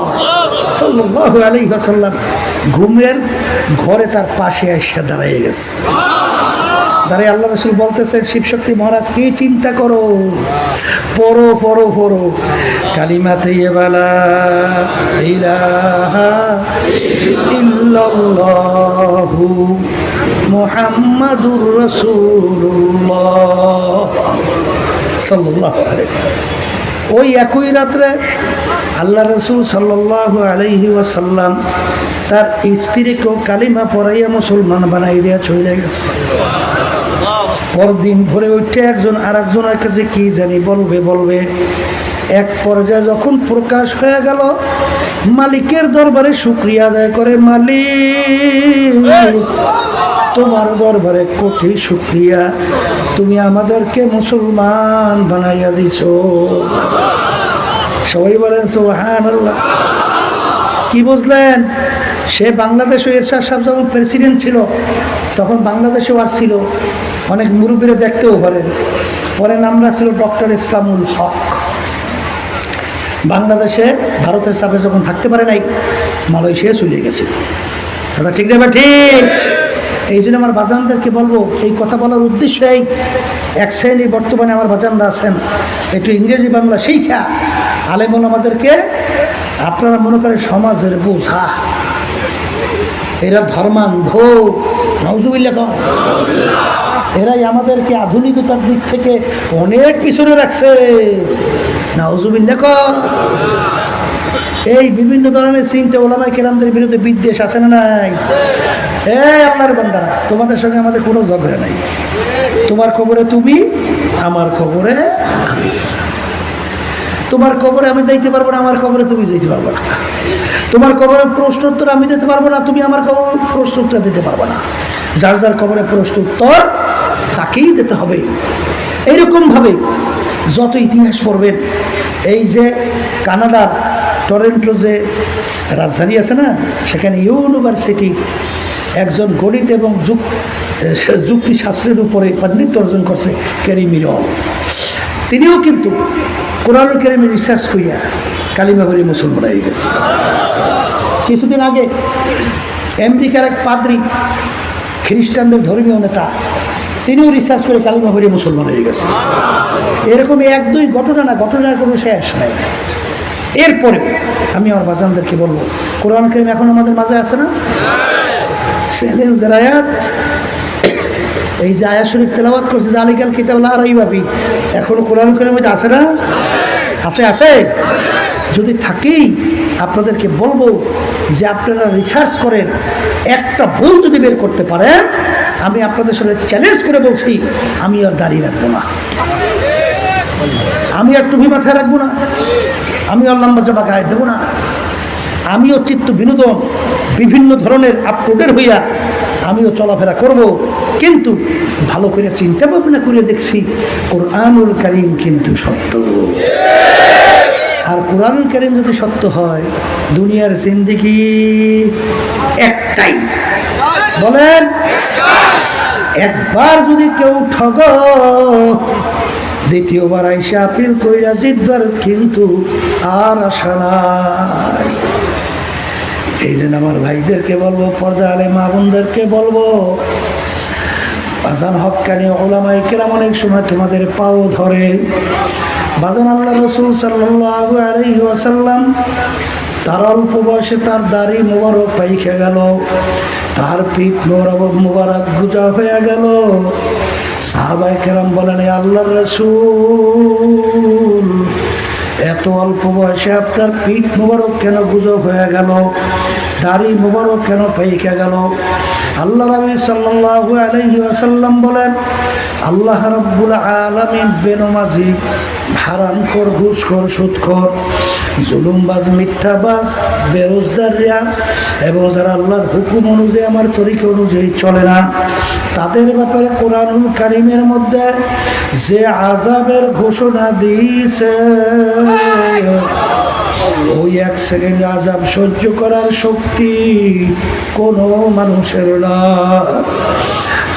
সাল্লাল্লাহু আলাইহি ওয়াসাল্লাম ঘুমের ঘরে তার পাশে এসে দাঁড়িয়ে গেছে। দাঁড়িয়ে আল্লাহ রাসূল বলতেছেন, শিবশক্তি মহারাজ, কি চিন্তা করো? পড়ো পড়ো পড়ো কালিমা তাইয়্যিবা লা ইলাহা ইল্লাল্লাহু মুহাম্মাদুর রাসূলুল্লাহ সাল্লাল্লাহু আলাইহি। ওই একই রাত্রে আল্লাহ রাসূল সাল্লাল্লাহু আলাইহি ওয়াসাল্লাম তার স্ত্রীকেও কালিমা পড়াইয়া মুসলমান বানাই দেয়া চলে গেছে। পরদিন ভোরে উঠে একজন আর একজনের কাছে কি জানি বলবে। এক পর্যায়ে যখন প্রকাশ হয়ে গেল, মালিকের দরবারে শুকরিয়া আদায় করে, মালিক তোমার দরবারে কোটি শুকরিয়া, তুমি আমাদেরকে মুসলমান বানাইয়া দিছো। সবাই বলেন সুবহানাল্লাহ। কি বুঝলেন? সে বাংলাদেশে এরশাদ সাহেব যখন প্রেসিডেন্ট ছিল, তখন বাংলাদেশেও আসছিল, অনেক মুরব্বীরা দেখতেও পারেন। পরে নামরা ছিল ডক্টর ইসলামুল হক। বাংলাদেশে ভারতের চাপে যখন থাকতে পারে নাই, মালয়েশিয়া চলে গেছিল, কথা ঠিক না? ঠিক। এই জন্য আমার বাজানদেরকে বলবো, এই কথা বলার উদ্দেশ্য এই, এক শ্রেণী বর্তমানে আমার বাজানরা আছেন, একটু ইংরেজি বাংলা শিক্ষা আলেম ওলামাদেরকে আপনারা মনে করেন সমাজের বোঝা, এরা ধর্মান্ধ, নাউজুবিল্লাহ, এরাই আমাদেরকে আধুনিকতার দিক থেকে অনেক পিছনে রাখছে, নাউজুবিল্লাহ। এই বিভিন্ন ধরনের চিন্তা ওলামায়ে কেরামদের বিরুদ্ধে বিদ্বেষ আছে না নাই? এই আল্লাহর বান্দারা, তোমাদের সঙ্গে আমাদের কোনো ঝগড়া নাই। তোমার খবরে তুমি, আমার কবরে আমি। তোমার কবরে আমি যাইতে পারবো না, আমার কবরে তুমি যাইতে পারবো না। তোমার কবরের প্রশ্ন উত্তর আমি দিতে পারবো না, তুমি আমার কবর প্রশ্ন উত্তর দিতে পারবো না। যার যার কবরের প্রশ্ন উত্তর তাকেই দিতে হবে। এইরকমভাবে যত ইতিহাস পড়বেন, এই যে কানাডার টরেন্টো যে রাজধানী আছে না, সেখানে ইউনিভার্সিটি একজন গণিত এবং যুক্তিশাস্ত্রের উপরে পাণ্ডিত্য অর্জন করছে ক্যারি মিরল। তিনিও কিন্তু কোরআনুল কারীমে রিসার্চ করিয়া কালিমা পড়ে মুসলমান হয়ে গেছে। কিছুদিন আগে আমেরিকার এক পাদ্রী, খ্রিস্টানদের ধর্মীয় নেতা, তিনিও রিসার্চ করে কালিমা পড়ে মুসলমান হয়ে গেছে। এরকম এক দুই ঘটনা না, ঘটনার কোনো শেষ নাই। এরপরে আমি আমার বাজানদেরকে বলবো, কোরআন কারীম এখন আমাদের মাঝে আছে না? চ্যালেঞ্জের আয়াত, এই যে আয়াত শরীফ তেলাওয়াত করছে, জালিকাল কিতাব লা রাইবা ফি, এখনো কোরআন কারীমের মধ্যে আছে না? আছে, আছে। যদি থাকেই আপনাদেরকে বলবো যে আপনারা রিসার্চ করেন, একটা ভুল যদি বের করতে পারেন, আমি আপনাদের সাথে চ্যালেঞ্জ করে বলছি, আমি আর দাঁড়িয়ে রাখবো না, আমি আর টুপি মাথায় রাখবো না, আমি আর লম্বা জামা গায়ে দেবো না, আমিও চিত্ত বিনোদন বিভিন্ন ধরনের আপটুডেট হইয়া আমিও চলাফেরা করব। কিন্তু ভালো করে চিন্তা ভাবনা করে দেখছি কোরআনুল কারীম কিন্তু সত্য। আর কোরআনুল কারীম যদি সত্য হয়, দুনিয়ার জিন্দেগি একটাই, বলেন একবার যদি কেউ ঠগ, দ্বিতীয়বার আইসা আপিল কইরা জিতবার কিন্তু আর আশা নাই। এই জন্য আমার ভাইদেরকে বলবো, পর্দা আলে মা বোনদেরকে বলবো, বাজান হক্কানি উলামায়ে কেরাম অনেক সময় তোমাদের পাও ধরে। বাজান আল্লাহ রাসূল সাল্লাল্লাহু আলাইহি ওয়াসাল্লাম তার অল্প বয়সে তার দাড়ি মোবারক পাইকে গেল, তার পিঠ মোবারক গুজা হয়ে গেল। সাহাবায়ে কেরাম বলেন, আল্লাহর রাসূল এত অল্প বয়সে আপনার পিঠ মোবারক কেন গুজব হয়ে গেল, দাড়ি মোবারক কেন পাইকে গেল? আল্লাহ নবী সাল্লাল্লাহু আলাইহি ওয়াসাল্লাম বলেন, আল্লাহ রাব্বুল আলামিন বেনমাজি, হারামখোর, ঘুষখোর, সুদখোর, জুলুমবাজ, মিথ্যাবাজ, বেরোজগাররা এবং যারা আল্লাহর হুকুম অনুযায়ী, আমার তরিকা অনুযায়ী চলে না, তাদের ব্যাপারে কোরআনুল কারীমের মধ্যে যে আযাবের ঘোষণা দিয়েছে, ওই এক সেকেন্ড আযাব সহ্য করার শক্তি কোনো মানুষের না।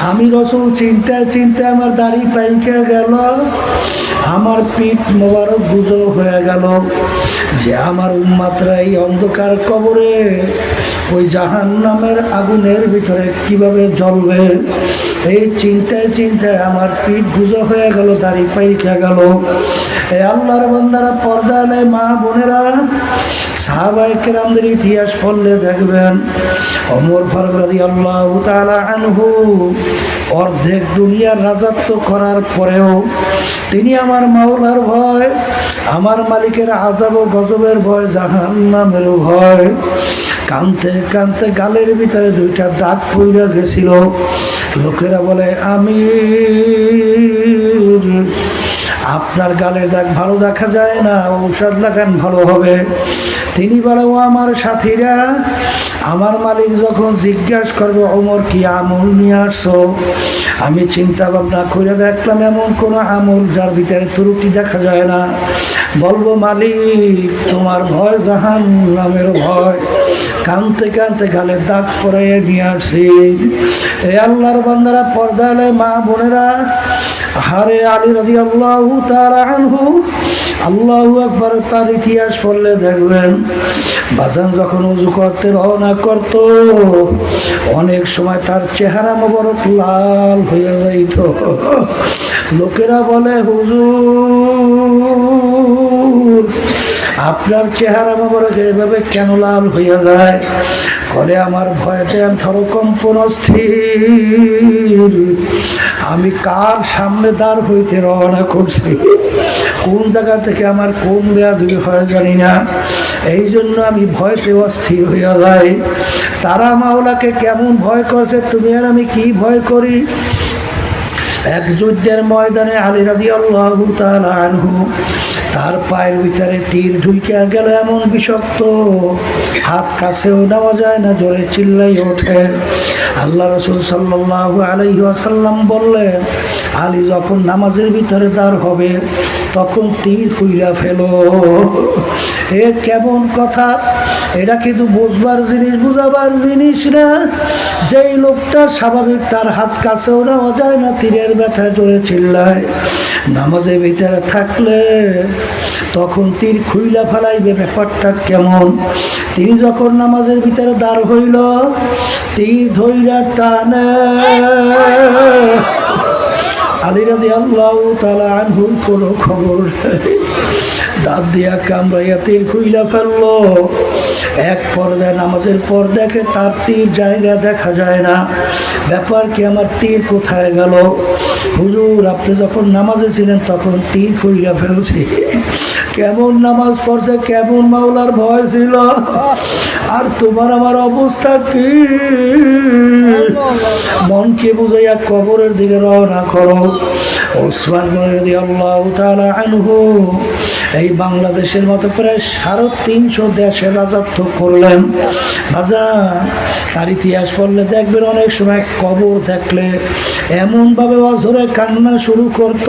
আমি রাসূল চিন্তায় চিন্তায় আমার দাড়ি পাইকে গেল, আমার পিঠ মোবারক গুজো হয়ে গেল, যে আমার উম্মতরা এই অন্ধকার কবরে ওই জাহান্নামের আগুনের ভিতরে কিভাবে জ্বলবে, এই চিন্তায় চিন্তায় আমার পিঠ গুজো হয়ে গেল, দাড়ি পাইকে গেল। এই আল্লাহর বান্দারা, পর্দা আলে মা বোনেরা, সাহাবায়ে কেরামদের ইতিহাস পড়লে দেখবেন, ওমর ফারুক রাদিয়াল্লাহু তাআলা আনহু অর্ধেক দুনিয়ার রাজত্ব করার পরেও তিনি আমার মাওলার ভয়, আমার মালিকের আযাব ও গজবের ভয়, জাহান্নামের ভয়, কানতে কানতে গালের ভিতরে দুইটা দাগ পইড়া গেছিল। লোকেরা বলে, আমির আপনার গালের দাগ ভালো দেখা যায় না, ঔষধ লাগান ভালো হবে। তিনি বলে, ও আমার সাথীরা, আমার মালিক যখন জিজ্ঞাসা করবে, ওমর কি আমল নিয়ে আসছো, আমি চিন্তা ভাবনা করে দেখলাম এমন কোন আমল যার ভিতরে ত্রুটি দেখা যায় না, বলবো, মালিক তোমার ভয় জাহান্নামের ভয়। কানতে কানতে গালের দাগ পরাইয়ে নিয়ে আসছি। এই আল্লাহর বান্দারা, পর্দা আলে মা বোনেরা, হারে আলী রাদিয়াল্লাহু তাআলা আনহু, আল্লাহু আকবার, তার ইতিহাস পড়লে দেখবেন, বাজান যখন ওযু করতে রওনা করত, অনেক সময় তার চেহারা মোবারক লাল হয়ে যাইত। লোকেরা বলে, হুজুর আপনার চেহারা মোবারক এভাবে কেন লাল হইয়া যায়? করে, আমার ভয়তে আমি থরকম্পন অস্থির, আমি কার সামনে দাঁড় হইতে রওনা করছি, কোন জায়গা থেকে আমার কোন বেয়াদবি হয় জানি না, এই জন্য আমি ভয়তে অস্থির হইয়া যাই। তারা মাওলাকে কেমন ভয় করছে, তুমি আর আমি কি ভয় করি? এক যুদ্ধের ময়দানে আলী রাদিয়াল্লাহু তাআলা আনহু তার পায়ের ভিতরে তীর ঢুইকা গেল, এমন বিষাক্ত হাত কাছেও নেওয়া যায় না, জোরে চিল্লাই ওঠে। আল্লাহ রাসূল সাল্লাল্লাহু আলাইহি ওয়াসাল্লাম বললেন, আলী যখন নামাজের ভিতরে দাঁড় হবে তখন তীর খুইলা ফেলো। এ কেমন কথা? এটা কিন্তু বুঝবার জিনিস, বুঝাবার জিনিস না। যেই লোকটা স্বাভাবিক, তার হাত কাছেও নেওয়া যায় না, তীরের ব্যথায় জোরে চিল্লায়, নামাজের ভিতরে থাকলে তখন তীর খুইলা ফেলাইবে, ব্যাপারটা কেমন? তিনি যখন নামাজের ভিতরে দাঁড় হইল, তীর ধইরা টানে। আলী রাদিয়াল্লাহু তাআলা আনহুর কোনো খবর নেই, দাঁত দিয়া কামড়াইয়া তীর খুইলা ফেললো। এক পর্যায়ে নামাজের পর দেখে তার তীর জায়গা দেখা যায় না। ব্যাপার কি, আমার তীর কোথায় গেল? হুজুর, আপনি যখন নামাজে ছিলেন তখন তীর খুইলা ফেলছি। কেমন নামাজ পড়ছে, কেমন মাওলার ভয় ছিল, আর তোমার আমার অবস্থা কি? মনকে বুঝাইয়া কবরের দিকে রওনা করো। ওসমান রাদিয়াল্লাহু তাআলা আনহু এই বাংলাদেশের মতো প্রায় 350 দেশের রাজত্ব করলেন। বাজান, তার ইতিহাস পড়লে দেখবেন অনেক সময় কবর দেখলে এমনভাবে অঝরে কান্না শুরু করত,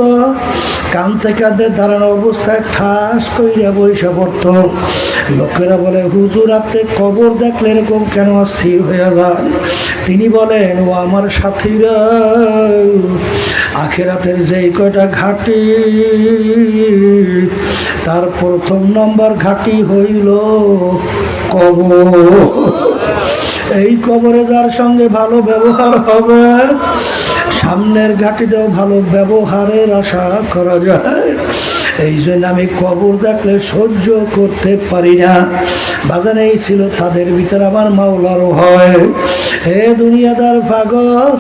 কাঁদতে কাঁদতে দাঁড়ানো অবস্থায় ঠাস কইরা বইসা পড়ত। লোকেরা বলে, হুজুর আপনি কবর দেখলে এরকম কেন অস্থির হয়ে যান? তিনি বলেন, ও আমার সাথীরা, আখিরাতের যেই কয়টা ঘাটি, তার প্রথম নম্বর ঘাটি হইল কবর। এই কবরে যার সঙ্গে ভালো ব্যবহার হবে, সামনের ঘাটিতেও ভালো ব্যবহারের আশা করা যায়। এই জন্য আমি কবর দেখলে সহ্য করতে পারি না। বাজান, এই ছিল তাদের ভিতরে আমার মাওলার ভয়। হে দুনিয়াদার পাগল,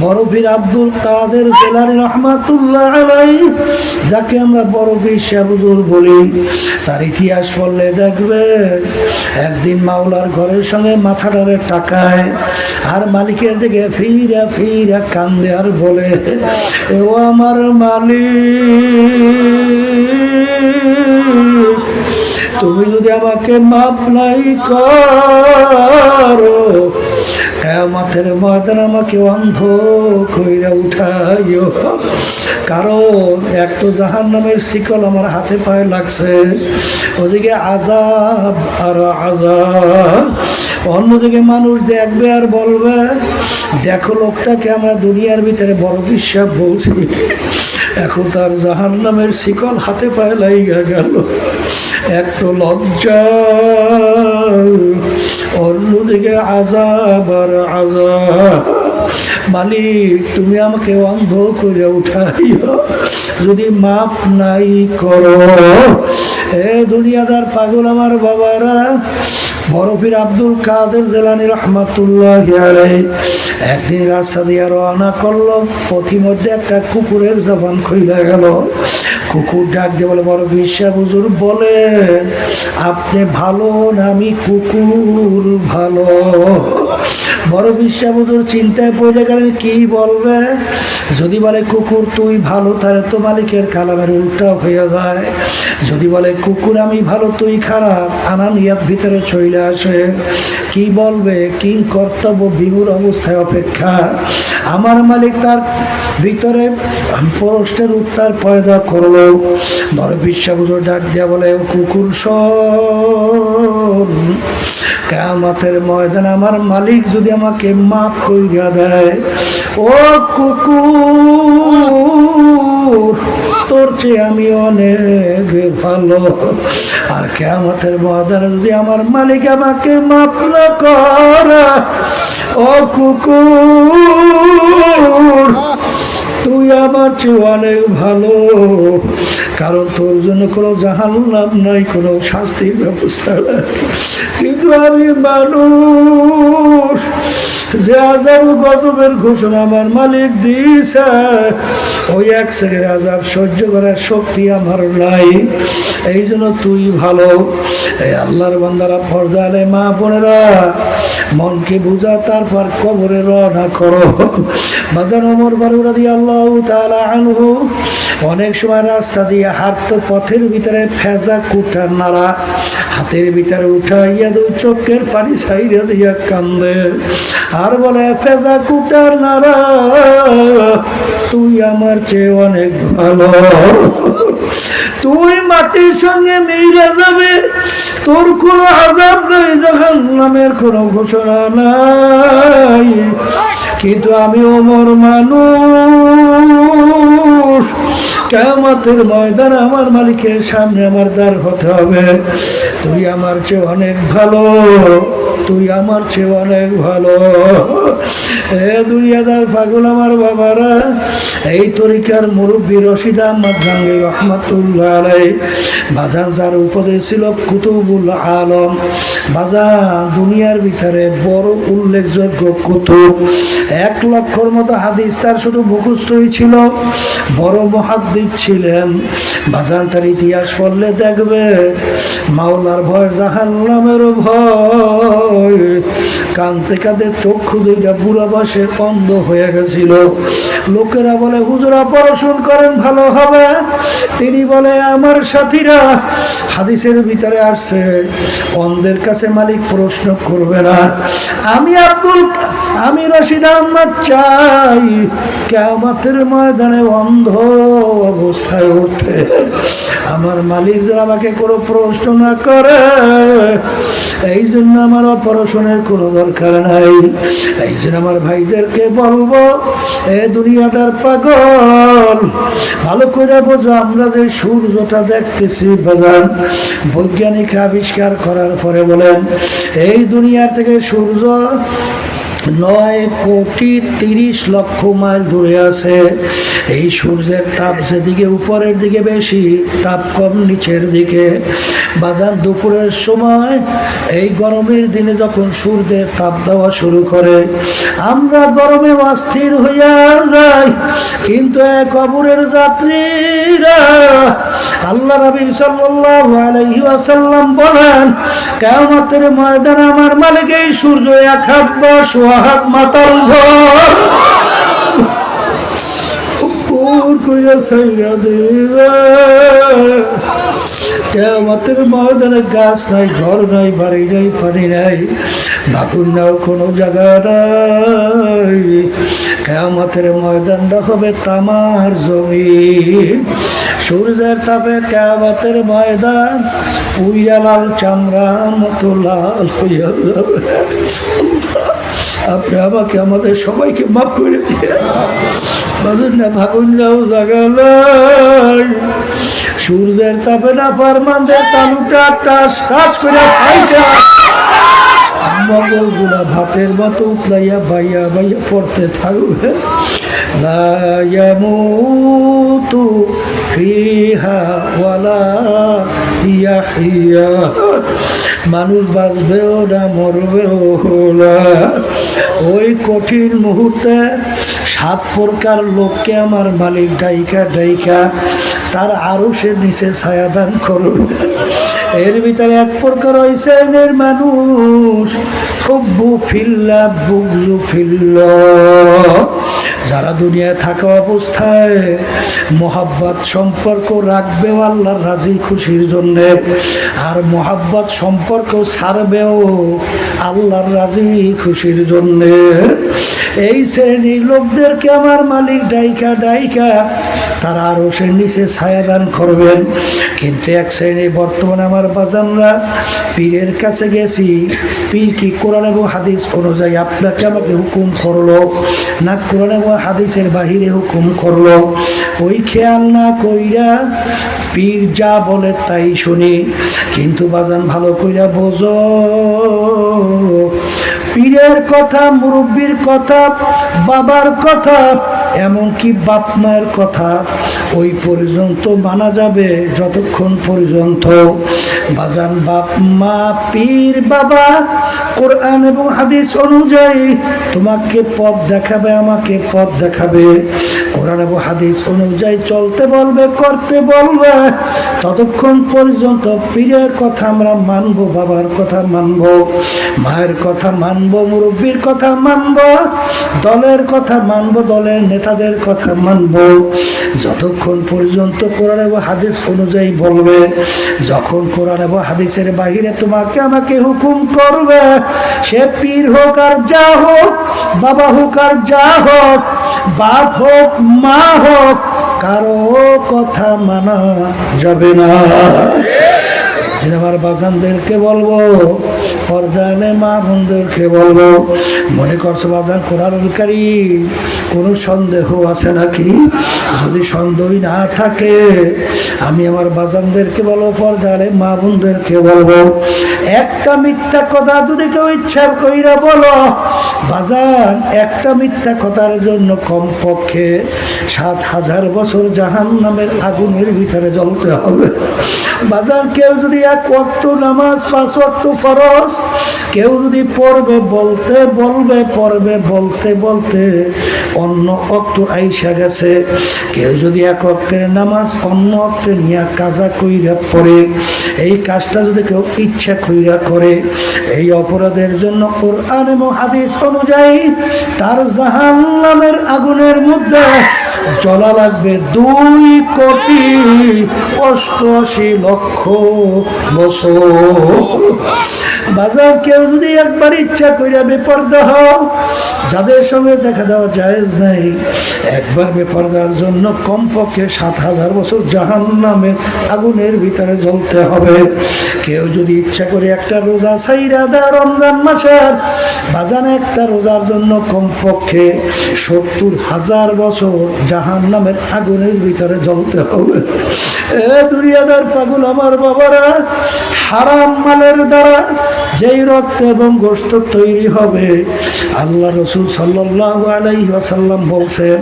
বড় পীর আব্দুল কাদের জিলানী রহমাতুল্লাহ আলাইহি, যাকে আমরা বড় পীর শাহ হুজুর বলি, তার ইতিহাস পড়লে দেখবে একদিন মাওলার ঘরের সঙ্গে মাথাটারে টাকায়, আর মালিকের দিকে ফিরা ফিরা কান্দে আর বলে, ও আমার মালিক, তুমি যদি আমাকে মাপ নাই করো, কিয়ামতের ময়দানে আমাকে অন্ধ কইরা উঠাইও। কারণ এক তো জাহান্নামের শিকল আমার হাতে পায়ে লাগছে, ওদিকে আযাব আর আযাব, অন্যদিকে মানুষ দেখবে আর বলবে, দেখো লোকটাকে আমরা দুনিয়ার ভিতরে বড় বিশ্বাস বলছি, এখন তার জাহান্নামের শিকল হাতে পায়ে লাইগা গেল। এক তো লজ্জা, অন্যদিকে আযাব আর আযাব। মালিক, তুমি আমাকে অন্ধ করে উঠাইও, যদি মাপ নাই করো। এ দুনিয়াদার পাগল আমার বাবারা, বড় পীর আব্দুল কাদের জিলানী রহমাতুল্লাহি আলাইহি একদিন রাস্তা দিয়ে রওনা করলো, পথিমধ্যে একটা কুকুরের জবান খুইলা গেল। কুকুর ডাক দিয়ে বলে, বড় পীর সাহেব হুজুর বলেন, আপনি ভালো না আমি কুকুর ভালো? বড় পীর সাহেব হুজুর চিন্তায় পড়ে গেলেন, কি বলবে? যদি বলে কুকুর তুই ভালো, তাহলে তো মালিকের কালামের উল্টা হয়ে যায়। যদি বলে কুকুর আমি ভালো তুই খারাপ, আনানিয়াত ভিতরে চলে আসে। কি বলবে, কি কর্তব্য, বিমূঢ় অবস্থায় অপেক্ষা। আমার মালিক তার ভিতরে প্রশ্নের উত্তর পয়দা করলো। বড় পীর সাহেব হুজুর ডাক দিয়া বলে, ও কুকুর শোন, কিয়ামতের ময়দানে আমার মালিক যদি আমাকে মাফ কইরা দেয়, ও কুকুর তোর চেয়ে আমি অনেক ভালো। আর কিয়ামতের ময়দানে যদি আমার মালিক আমাকে মাফ না করে, ও কুকুর তুই আমার চেয়ে অনেক ভালো, কারণ তোর জন্য কোনো জাহান্নাম নাই, কোনো শাস্তির ব্যবস্থা নাই। কিন্তু আমি মানুষ, যে আযাব গজবের ঘোষণা আমার মালিক দিয়েছে, ওই এক সেকেন্ড আযাব সহ্য করার শক্তি আমার নাই। এই জন্য তুই ভালো। এই আল্লাহর বান্দারা, পর্দা আলে মা বোনেরা, মনকে বুঝা, তারপর কবরে রওনা করো। বাজার ওমর ফারুক রাদিয়াল্লাহু তাআলা আনহু অনেক সময় রাস্তা দিয়ে হাঁটতো, পথের ভিতরে ফেজা কুটার নাড়া হাতের ভিতরে উঠাইয়া দুই চোখের পানি ছাইরা দিয়া কান্দে আর বলে, ফেজা কুটার নাড়া তুই আমার চেয়ে অনেক ভালো, তুই মাটির সঙ্গে মিলে যাবে, তোর কোনো আযাব নেই, জাহান্নামের কোনো ঘোষণা নাই, কিন্তু আমি ওমর মানুষ, কিয়ামতের ময়দানে আমার মালিকের সামনে আমার দাঁড় হতে হবে, তুই আমার চেয়ে অনেক ভালো, তুই আমার চেয়ে অনেক ভালো। এ দুনিয়াদার পাগল আমার বাবারা, এই তরিকার মুরব্বী রশিদ আহমদ গাঙ্গী রহমাতুল্লাহ আলাইহি বাজান যার উপদেশ ছিল কুতুবুল আলম, বাজান দুনিয়ার ভিতরে বড় উল্লেখযোগ্য কুতুব, 1 লক্ষর মতো হাদিস তার শুধু মুখস্থই ছিল, বড় মুহাদ্দিস ছিলেন। বাজান তার ইতিহাস পড়লে দেখবে মাওলার ভয়, জাহান্নামের ভয়, কাঁদতে কাঁদতে চক্ষু দুইটা বুড়া বসে অন্ধ হয়ে গেছিল। লোকেরা বলে, হুজুর অপারেশন করেন ভালো হবে, তিনি বলে, আমার সাথীরা হাদিসের ভিতরে আসছে অন্ধের কাছে মালিক প্রশ্ন করবে না, আমি রশিদ আহমদ চাই কিয়ামতের ময়দানে অন্ধ অবস্থায় উঠতে, আমার মালিক যেন আমাকে কোনো প্রশ্ন না করে, এই জন্য আমার অপারেশনের কোনো দরকার নাই। এই জন্য আমার ভাইদেরকে বলবো, এ দুনিয়াদার পাগল, ভালো করে বোঝো, আমরা যে সূর্যটা দেখতেছি বাজান, বৈজ্ঞানিকরা আবিষ্কার করার পরে বলেন এই দুনিয়ার থেকে সূর্য 9,30,00,000 মাইল দূরে আছে। এই সূর্যের তাপ যেদিকে উপরের দিকে বেশি, তাপ কম নিচের দিকে। বাজার দুপুরের সময় এই গরমের দিনে যখন সূর্যের তাপ দেওয়া শুরু করে, আমরা গরমে অস্থির হইয়া যাই, কিন্তু কবরের যাত্রীরা, আল্লাহ নবী সাল্লাল্লাহু আলাইহি ওয়াসাল্লাম বলেন, কিয়ামতের ময়দানে আমার মালিক এই সূর্য 1 হাত মাতার উপর কইয়া ছাইরা দিবে। কিয়ামতের ময়দানে গাছ নাই, ঘর নাই, বাড়ি নাই, পানি নাই, বাগুন নাও কোনো জায়গা নাই। কিয়ামতের ময়দানটা হবে তামার জমিন। সূর্যের তাপে কিয়ামতের ময়দান পুইরা লাল চামড়ার মতো লাল হইয়া যাবে। আপনি আমাকে আমাদের সবাইকে মাফ করে দিয়ে বাজুন না, ভাগুন নাও জায়গা নাই। সূর্যের তাপে না ফারমানদের তালুটা টাস টাস করে ফাইটা মগজগুলা ভাতের মতো উতলাইয়া বাইয়া বাইয়া পড়তে থাকবে। লা ইয়ামুতু ফিহা ওয়ালা ইয়াহিয়া, মানুষ বাঁচবেও না মরবেও না। ওই কঠিন মুহূর্তে 7 প্রকার লোককে আমার মালিক ডাইকা ডাইকা তার আরশের নিচে ছায়াদান করবে। এর ভিতরে 1 প্রকার হইছে এদের মানুষ হুব্বু ফিল্লাহ বুগজু ফিল্লাহ, যারা দুনিয়ায় থাকা অবস্থায় মোহাব্বত সম্পর্ক রাখবেও আল্লাহর রাজি খুশির জন্যে, আর মোহাব্বত সম্পর্ক ছাড়বেও আল্লাহর রাজি খুশির জন্যে। এই শ্রেণীর লোকদেরকে আমার মালিক ডাইকা ডাইকা তারা আরশের নিচে ছায়াদান করবেন। কিন্তু এক শ্রেণী বর্তমানে আমার বাজানরা পীরের কাছে গেছি, পীর কি কোরআন এবং হাদিস অনুযায়ী আপনাকে আমাকে হুকুম করলো, না কোরআন এবং হাদিসের বাহিরে হুকুম করলো, ওই খেয়াল না কইরা পীর যা বলে তাই শুনি। কিন্তু বাজান ভালো কইরা বোঝো, পীরের কথা, মুরব্বীর কথা, বাবার কথা, এমনকি বাপ মায়ের কথা ওই পর্যন্ত মানা যাবে যতক্ষণ পর্যন্ত বাজান বাপ মা পীর বাবা কোরআন এবং হাদিস অনুযায়ী তোমাকে পথ দেখাবে, আমাকে পথ দেখাবে। কোরআন এবং হাদিস অনুযায়ী চলতে বলবে, করতে বলবে। ততক্ষণ পর্যন্ত পীরের কথা আমরা মানব, বাবার কথা মানব, মায়ের কথা মানব, মুরব্বীর কথা মানব, দলের কথা মানব, দলের নেতাদের কথা মানব, যতক্ষণ পর্যন্ত কোরআন এবং হাদিস অনুযায়ী বলবে। যখন কোরআন এবং হাদিসের বাহিরে তোমাকে আমাকে হুকুম করবে, সে পীর হোক আর যা হোক, বাবা হোক আর যা হোক, বাপ হোক মা হোক, কারো কথা মানা যাবে না। আমার বাজানদেরকে বলবো, পর্দানে মা বোনদেরকে বলবো, মনে করছো বাজান কোরআনুল কারীম কোনো সন্দেহ আছে নাকি? যদি সন্দেহ না থাকে, আমি আমার বাজানদেরকে বলবো, পর্দানে মা বোনদেরকে বলবো, একটা মিথ্যা কথা যদি কেউ ইচ্ছা কইরা বলো, বাজান একটা মিথ্যা কথার জন্য কমপক্ষে ৭,০০০ বছর জাহান্নামের আগুনের ভিতরে জ্বলতে হবে। বাজান কেউ যদি এক ওয়াক্ত নামাজ, ৫ ওয়াক্ত ফরজ কেউ যদি পড়বে, বলতে বলবে, পড়বে বলতে বলতে অন্য ওয়াক্ত আইসা গেছে, কেউ যদি এক ওয়াক্তের নামাজ অন্য ওয়াক্তে নিয়ে কাজা কইরা পড়ে, এই কাজটা যদি কেউ ইচ্ছা কইরা করে, এই অপরাধের জন্য কোরআন এবং হাদিস অনুযায়ী তার জাহান্নামের আগুনের মধ্যে জ্বলা লাগবে 2,88,00,000 বছর। বাজার কেউ যদি একবার ইচ্ছা কইরা বেপরদা হও, যাদের সঙ্গে দেখা দেওয়া জায়েজ নাই, একবার বেপরদার জন্য কমপক্ষে ৭,০০০ বছর জাহান্নামের আগুনের ভিতরে জ্বলতে হবে। কেউ যদি ইচ্ছা করে একটা রোজা ছাইরা দেয় রমজান মাসের, বাজান একটা রোজার জন্য কমপক্ষে ৭০,০০০ বছর জাহান্নামের আগুনের ভিতরে জ্বলতে হবে। এ দুনিয়াদার পাগল আমার বাবারা, হারাম মালের দ্বারা যেই রক্ত এবং গোশত তৈরি হবে, আল্লাহ রসুল সাল্লাল্লাহু আলাইহি ওয়াসাল্লাম বলছেন,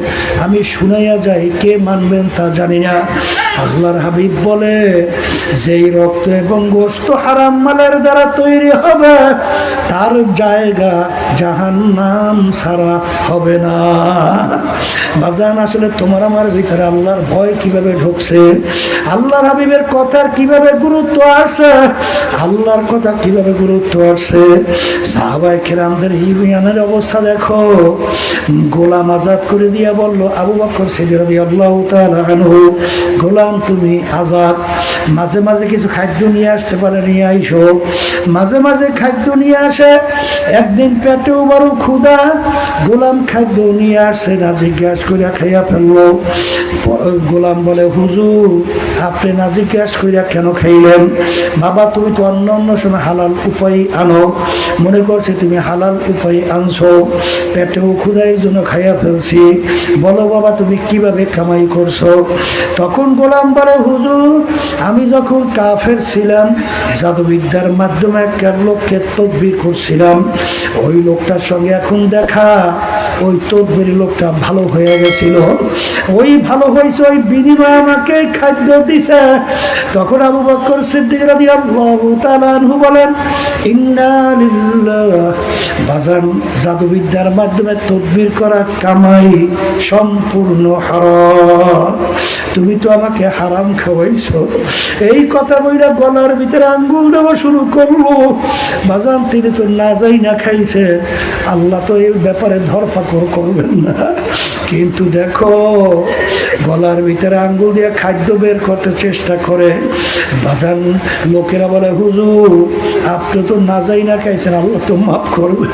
আমি শুনাইয়া যাই, কে মানবেন তা জানি না। আল্লাহর হাবিব বলে, যেই রক্ত এবং গোশত হারাম মালের দ্বারা তৈরি হবে, তার জায়গা জাহান্নাম ছাড়া হবে না। বাজান আসলে তোমার আমার ভিতরে আল্লাহর ভয় কিভাবে ঢুকছে, আল্লাহর হাবিবের কথার কিভাবে গুরুত্ব আসছে, আল্লাহর কথা কিভাবে গুরুত্ব আসছে। সাহাবায়ে কেরামদের ঈমানের অবস্থা দেখো। গোলাম আজাদ করে দিয়া বলল আবু বকর সিদ্দিক রাদিয়াল্লাহু তাআলা আনহু, গোলাম তুমি আজাদ, মাঝে মাঝে কিছু খাদ্য নিয়ে আসতে পারে, নিয়ে আইসো। মাঝে মাঝে খাদ্য নিয়ে আসে, একদিন পেটেও বড় ক্ষুধা, গোলাম খাদ্য নিয়ে আসছে না, জিজ্ঞাসা করিয়া খাইয়া ফেললো। গোলাম বলে, হুজুর আপনি না জিজ্ঞাসা করিয়া কেন খাইলেন? বাবা তুমি তো অন্য অন্য সময় হালাল উপায় আনো, মনে করছি তুমি হালাল উপায় আনছো, পেটেও ক্ষুধার জন্য খাইয়া ফেলছি, বলো বাবা তুমি কিভাবে কামাই করছো? তখন গোলাম বলে, হুজুর আমি যখন কাফের ছিলাম, জাদুবিদ্যার মাধ্যমে একটা লোককে তদবির করছিলাম, ওই লোকটার সঙ্গে এখন দেখা, ওই তদবির লোকটা ভালো হয়ে গেছিল, ওই ভালো হয়েছে, ওই বিনিময়ে আমাকে খাদ্য দিছে। তখন আবু বকর সিদ্দিক রাদিয়াল্লাহু তাআলা আনহু বলেন, ইন্না লিল্লাহ, বাজান জাদুবিদ্যার মাধ্যমে তদবির করা কামাই সম্পূর্ণ হারাম, তুমি তো আমাকে হারাম খাওয়াইছো। এই কথা বইরা গলার ভিতরে আঙ্গুল দেওয়া শুরু করলো। বাজান তিনি তো না যাই না খাইছেন, আল্লাহ তো এই ব্যাপারে ধরপাকড় করবেন না, কিন্তু দেখো গলার ভিতরে আঙ্গুল দিয়ে খাদ্য বের করতে চেষ্টা করে। বাজান লোকেরা বলে, হুজুর আপনি তো না যাই না খাইছেন, আল্লাহ তো মাফ করবে।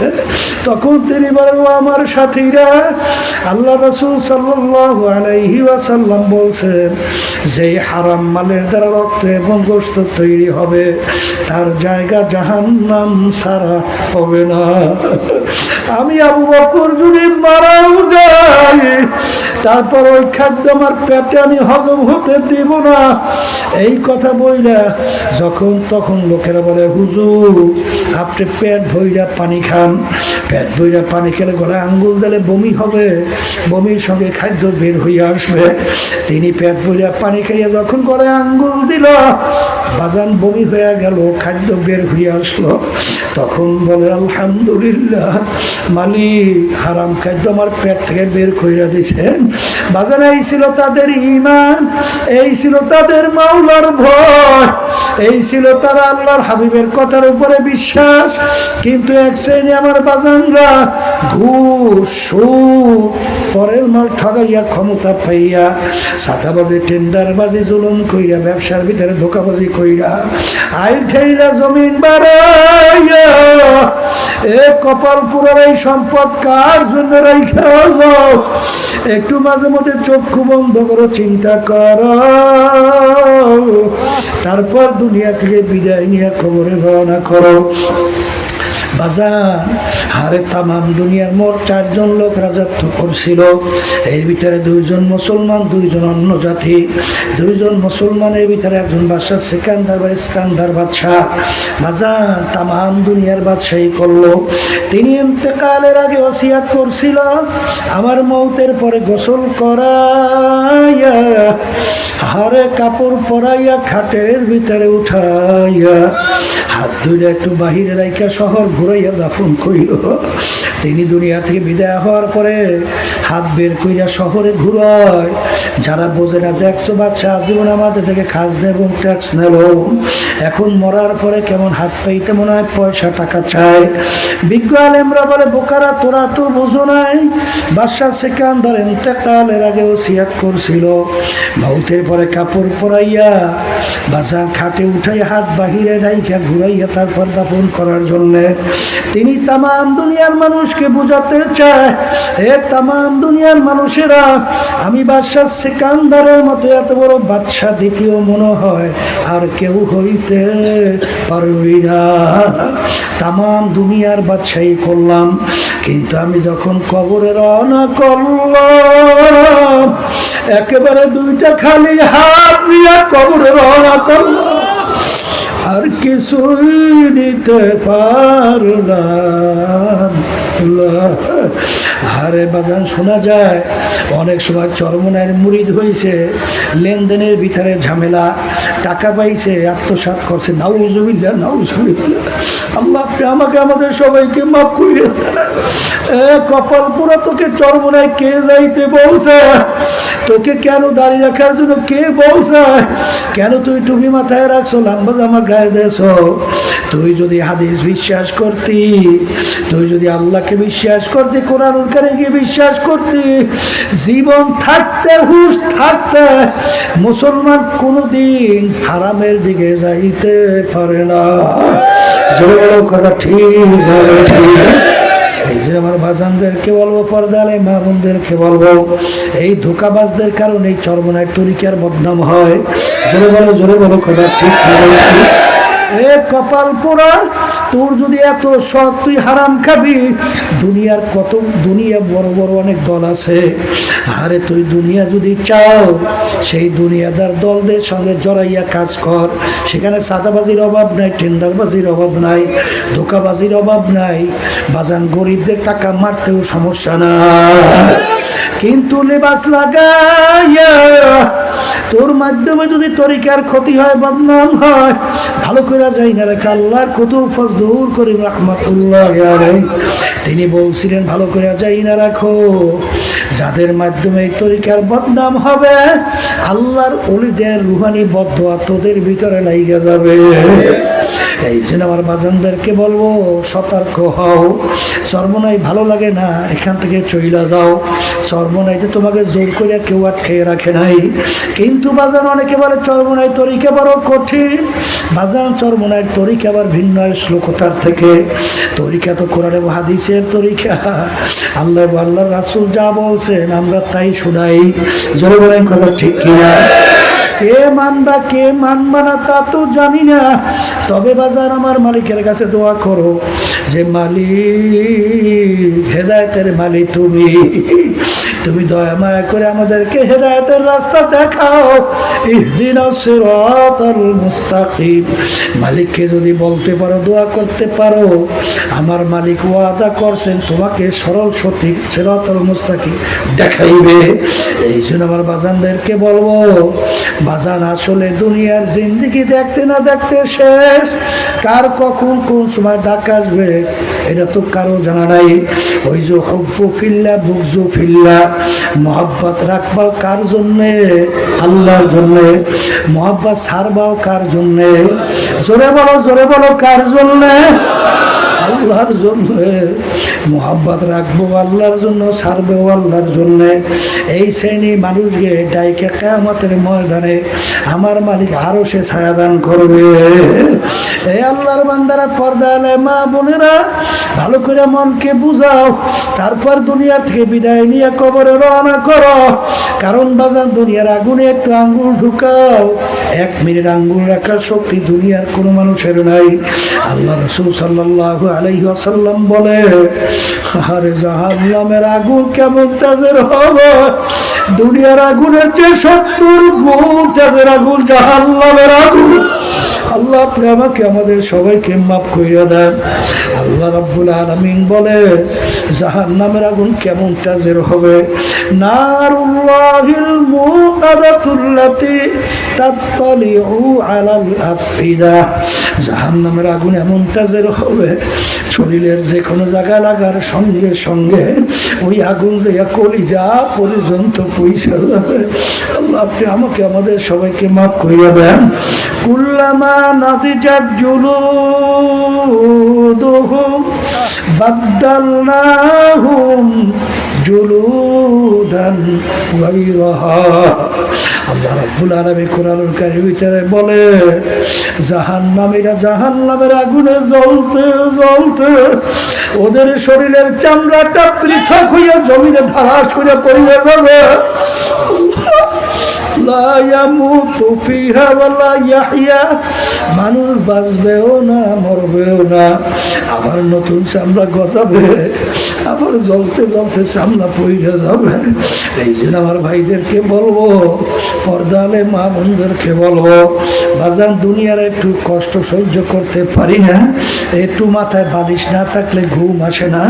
তখন তিনি বলেন, আমার সাথীরা, আল্লাহ রাসূল সাল্লাল্লাহু আলাইহি ওয়াসাল্লাম বলছেন, যেই হারাম মালের দ্বারা রক্ত এবং গোশত তৈরি হবে, তার জায়গা জাহান্নাম ছাড়া হবে না। আমি আবু বকর যদি মারাও যাই তারপর ওই খাদ্য আমার পেটে আমি হজম হতে দিব না। এই কথা বইলা যখন তখন লোকেরা বলে, হুজুর আপনি পেট ভইরা পানি খান, পেট ভইরা পানি খেলে গলায় আঙ্গুল দিলে বমি হবে, বমির সঙ্গে খাদ্য বের হয়ে আসবে। তিনি পেট ভইরা পানি খাইয়া যখন গলায় আঙ্গুল দিল, বাজান বমি হয়ে গেল, খাদ্য বের হয়ে আসলো। তখন বলে, আলহামদুলিল্লাহ মালিক হারাম খাদ্য আমার পেট থেকে বের কইরা দিছেন। বাজান এই ছিল তাদের ঈমান, এই ছিল তাদের মাওলার ভয়, এই ছিল তারা আল্লাহর হাবিবের কথার উপরে বিশ্বাস। কিন্তু এক শ্রেণী আমার বাজানরা ঘুষ সুদ পরের মাল ঠগাইয়া ক্ষমতা পাইয়া সাদাবাজি টেন্ডারবাজি জুলুম কইরা ব্যবসার ভিতরে ধোকাবাজি কইরা আইল ঠেইলা জমিন বাড়াইয়া এ কপাল পুরার এই সম্পদ কার জন্য রাইখা যাও? একটু মাঝে মধ্যে চক্ষু বন্ধ করো, চিন্তা করো, তারপর দুনিয়া থেকে বিদায় নিয়ে কবরে রওনা করো। বাজান হারে তামাম দুনিয়ার মোট 4 জন লোক রাজত্ব করছিল। এর ভিতরে 2 জন মুসলমান, 2 জন অন্য জাতি। 2 জন মুসলমানের ভিতরে একজন বাদশা সিকান্দার বা ইস্কান্দার বাদশাহ। বাজান তামাম দুনিয়ার বাদশাহী করলো। তিনি ইন্তেকালের আগে ওসিয়াত করছিল, আমার মৌতের পরে গোসল করাইয়া হারে কাপড় পরাইয়া খাটের ভিতরে উঠাইয়া হাত ধরে একটু বাহিরে রাইখা শহর ঘুরাইয়া দাফন করিল। তিনি দুনিয়া থেকে বিদায় হওয়ার পরে হাত বের কইরা শহরে ঘুরায়। যারা বোঝে না, দেখছো বাচ্চা আজীবন আমাদের থেকে খাস দেব ট্যাক্স নেল, এখন মরার পরে কেমন হাত পাইতে মনে হয় পয়সা টাকা চায়। বিজ্ঞ আলেমরা বলে, বোকারা তোরা তো বোঝো নাই, বাদশা সিকান্দার ইন্তেকালের আগে ওসিয়াত করছিল, মৌতের পরে কাপড় পরাইয়া বাজা খাটে উঠাই হাত বাহিরে রাইখা ঘুরাইয়া তারপর দাফন করার জন্যে। তিনি তামাম দুনিয়ার মানুষকে বুঝাতে চায়, এ তামাম দুনিয়ার মানুষেরা, আমি বাদশা সিকান্দারের মতো এত বড় বাদশা দ্বিতীয় মনে হয় আর কেউ হইতে পারবি না। তামাম দুনিয়ার বাদশাহী করলাম, কিন্তু আমি যখন কবরে রওনা করলাম একেবারে 2টা খালি হাত দিয়া কবরে রওনা করলাম, আর কিছুই নিতে পারলাম। আরে বাজান শোনা যায় অনেক সময় চরমনায়ের মুরিদ হয়েছে, লেনদেনের ভিতরে ঝামেলা, টাকা পাইছে আত্মসাৎ করছে, নাউজুবিল্লাহ নাউজুবিল্লাহ। আল্লাহ আপনি আমাকে আমাদের সবাইকে মাফ করে দেন। কপাল পুরা তোকে চরমনায় কে যাইতে বলছে? তোকে কেন দাঁড়িয়ে রাখার জন্য কে বলছে? কেন তুই টুপি মাথায় রাখছো, লম্বা জামা গায়ে দেছ? তুই যদি হাদিস বিশ্বাস করতি, তুই যদি আল্লাহকে বিশ্বাস করতি, কোরআনুল কারীমকে বিশ্বাস করতি, জীবন থাকতে হুঁশ থাকতে মুসলমান কোনোদিন হারামের দিকে যাইতে পারে না। জোরে বলো কথা ঠিক বলো ঠিক। এই যে আমার বাজানদেরকে বলবো, পর্দালে মা বোনদেরকে বলবো, এই ধোকাবাজদের কারণে এই চরমনায় তরিকার বদনাম হয়। জোরে বলো কথা ঠিক বলো ঠিক। এ কপাল পোড়া, তোর যদি এত শখ তুই হারাম খাবি, দুনিয়ার কত দুনিয়া বড় বড় অনেক দল আছে। আরে তুই দুনিয়া যদি চাও, সেই দুনিয়াদার দলদের সঙ্গে জড়াইয়া কাজ কর। সেখানে সাদাবাজির অভাব নাই, টেন্ডারবাজির অভাব নাই, ধোকাবাজির অভাব নাই। বাজান গরিবদের টাকা মারতেও সমস্যা নাই, কিন্তু লেবাস লাগাইয়া তোর মাধ্যমে যদি তরিকার ক্ষতি হয়, বদনাম হয়, ভালো করে যাই না রেখে আল্লাহর কুতুব ফজলুল করিম রাহমাতুল্লাহ আলাইহি তিনি বলছিলেন, ভালো করে যাই না রাখো, যাদের মাধ্যমে এই তরিকার বদনাম হবে আল্লাহর ওলিদের রুহানি বদদোয়া তোদের ভিতরে লাইগা যাবে। এই জন্য আমার বাজানদেরকে বলবো, সতর্ক হও। সর্বনাই ভালো লাগে না, এখান থেকে চইলা যাও। সর্বনাইতে তোমাকে জোর করে কেউ আটকে রাখে নাই। কিন্তু বাজান অনেকে বলে চরমনাই তরিকা বড় কঠিন। বাজান চরমনাইয়ের তরিকা আবার ভিন্ন শ্লোকতার থেকে। তরিকা তো কোরআন এবং হাদিসের তরিকা, আল্লাহর রাসূল যা বলছেন আমরা তাই শোনাই। জোরে বলেন কথা ঠিক কিনা? কে মানবা কে মানবা না তা তো জানি না, তবে বাজার আমার মালিকের কাছে দোয়া করো যে মালিক, হেদায়েতের মালিক তুমি, তুমি দয়া মায়া করে আমাদেরকে হেদায়েতের রাস্তা দেখাও। ইহদিনাস সিরাতাল মুস্তাকিম। মালিককে যদি বলতে পারো, দোয়া করতে পারো, আমার মালিক ওয়াদা করছেন তোমাকে সরল সঠিক সিরাতাল মুস্তাকিম দেখাইবে। এই জন্য আমার বাজানদেরকে বলবো, বাজান আসলে দুনিয়ার জিন্দেগি দেখতে না দেখতে শেষ, কার কখন কোন সময় ডাক আসবে এটা তো কারো জানা নাই। ওই যে হুব্বু ফিল্লাহ বুগজু ফিল্লাহ, মোহাব্বত রাখবাও কার জন্যে? আল্লাহর জন্যে। মোহাব্বত ছাড়বাও কার জন্যে? জোরে বলো কার জন্যে? আল্লাহর জন্য। মোহাব্বত রাখবো আল্লাহর জন্য, ছাড়বো আল্লাহর জন্য। এই শ্রেণী মানুষকে ডাইকে কিয়ামতের ময়দানে আমার মালিক আরো সে ছায়া দান করবে। এই আল্লাহর বান্দারা, পর্দা আলে মা বোনেরা, ভালো করে মনকে বুঝাও, তারপর দুনিয়ার থেকে বিদায় নিয়ে কবরে রওনা করো। কারণ বাজান দুনিয়ার আগুনে একটু আঙ্গুল ঢুকাও, 1 মিনিট আঙ্গুল রাখার শক্তি দুনিয়ার কোনো মানুষের নাই। আল্লাহ রাসূল সাল্লাল্লাহু আলাইহি ওয়াসাল্লাম বলে, আরে জাহান্নামের আগুন কেমন তেজের হবে, দুনিয়ার আগুনের যে 70 গুণ তেজের আগুন জাহান্নামের আগুন। আল্লাহ আপনি আমাকে আমাদের সবাইকে মাফ কইরা দেন। আল্লাহ রাব্বুল আলামিন বলে, জাহান্নামের আগুন কেমন তেজের হবে, নারুল্লাহিল মুকাদাতুল্লাতি তাত্তালিউ আলাল আফিদা। জাহান্নামের আগুন এমন তেজের হবে, শরীরের যে কোনো জায়গা লাগার সঙ্গে সঙ্গে ওই আগুন যে কলিজা পর্যন্ত পৌঁছে যাবে। আল্লাহ আপনি আমাকে আমাদের সবাইকে মাফ কইরা দেন। কুল্লামা নাদিজাত জুলুদুহুম বাদদালনাহুম জুলুদান গায়রাহা। আল্লাহ রাব্বুল আলামিন কোরআনুল কারীমের ভিতরে বলে, জাহান্নামীরা জাহান্নামের আগুনে জ্বলতে জ্বলতে ওদের শরীরের চামড়াটা পৃথক হইয়া জমিনে ধারাস করে পড়ে যাবে। লা ইয়ামুতু ফিহা ওয়ালা ইয়াহইয়া, মানুষ বাঁচবেও না মরবেও না, আবার নতুন চামড়া গজাবে, আবার জ্বলতে জ্বলতে চামড়া পড়ে যাবে। এই জন্য আমার ভাইদেরকে বলবো, পর্দালে মা বোনদেরকে বলবো, বাজান দুনিয়ার একটু কষ্ট সহ্য করতে পারি না, একটু মাথায় বালিশ না থাকলে ঘুম আসে না,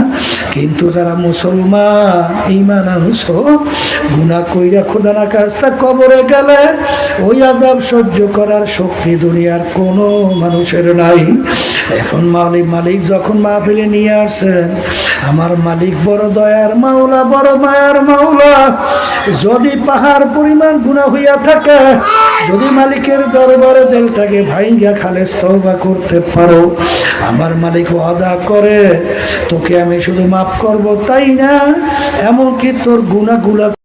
কিন্তু যারা মুসলমান ঈমান আনছো, গুনাহ কইরা খোদা না কাজটা কবরে গেলে ওই আযাব সহ্য করার শক্তি দুনিয়ার কোনো মানুষের নাই। এখন মালিক যখন মাহফিলে নিয়ে আসছেন, আমার মালিক বড় দয়ার মাওলা, বড় মায়ার মাওলা। যদি পাহাড় পরিমাণ গুনাহ হইয়া থাকে, যদি মালিকের দরবারে দিলটাকে ভাইঙ্গা খালেস তওবা করতে পারো, আমার মালিক ওয়াদা করে তোকে আমি শুধু মাফ করব তাই না, এমনকি তোর গুনাহগুলো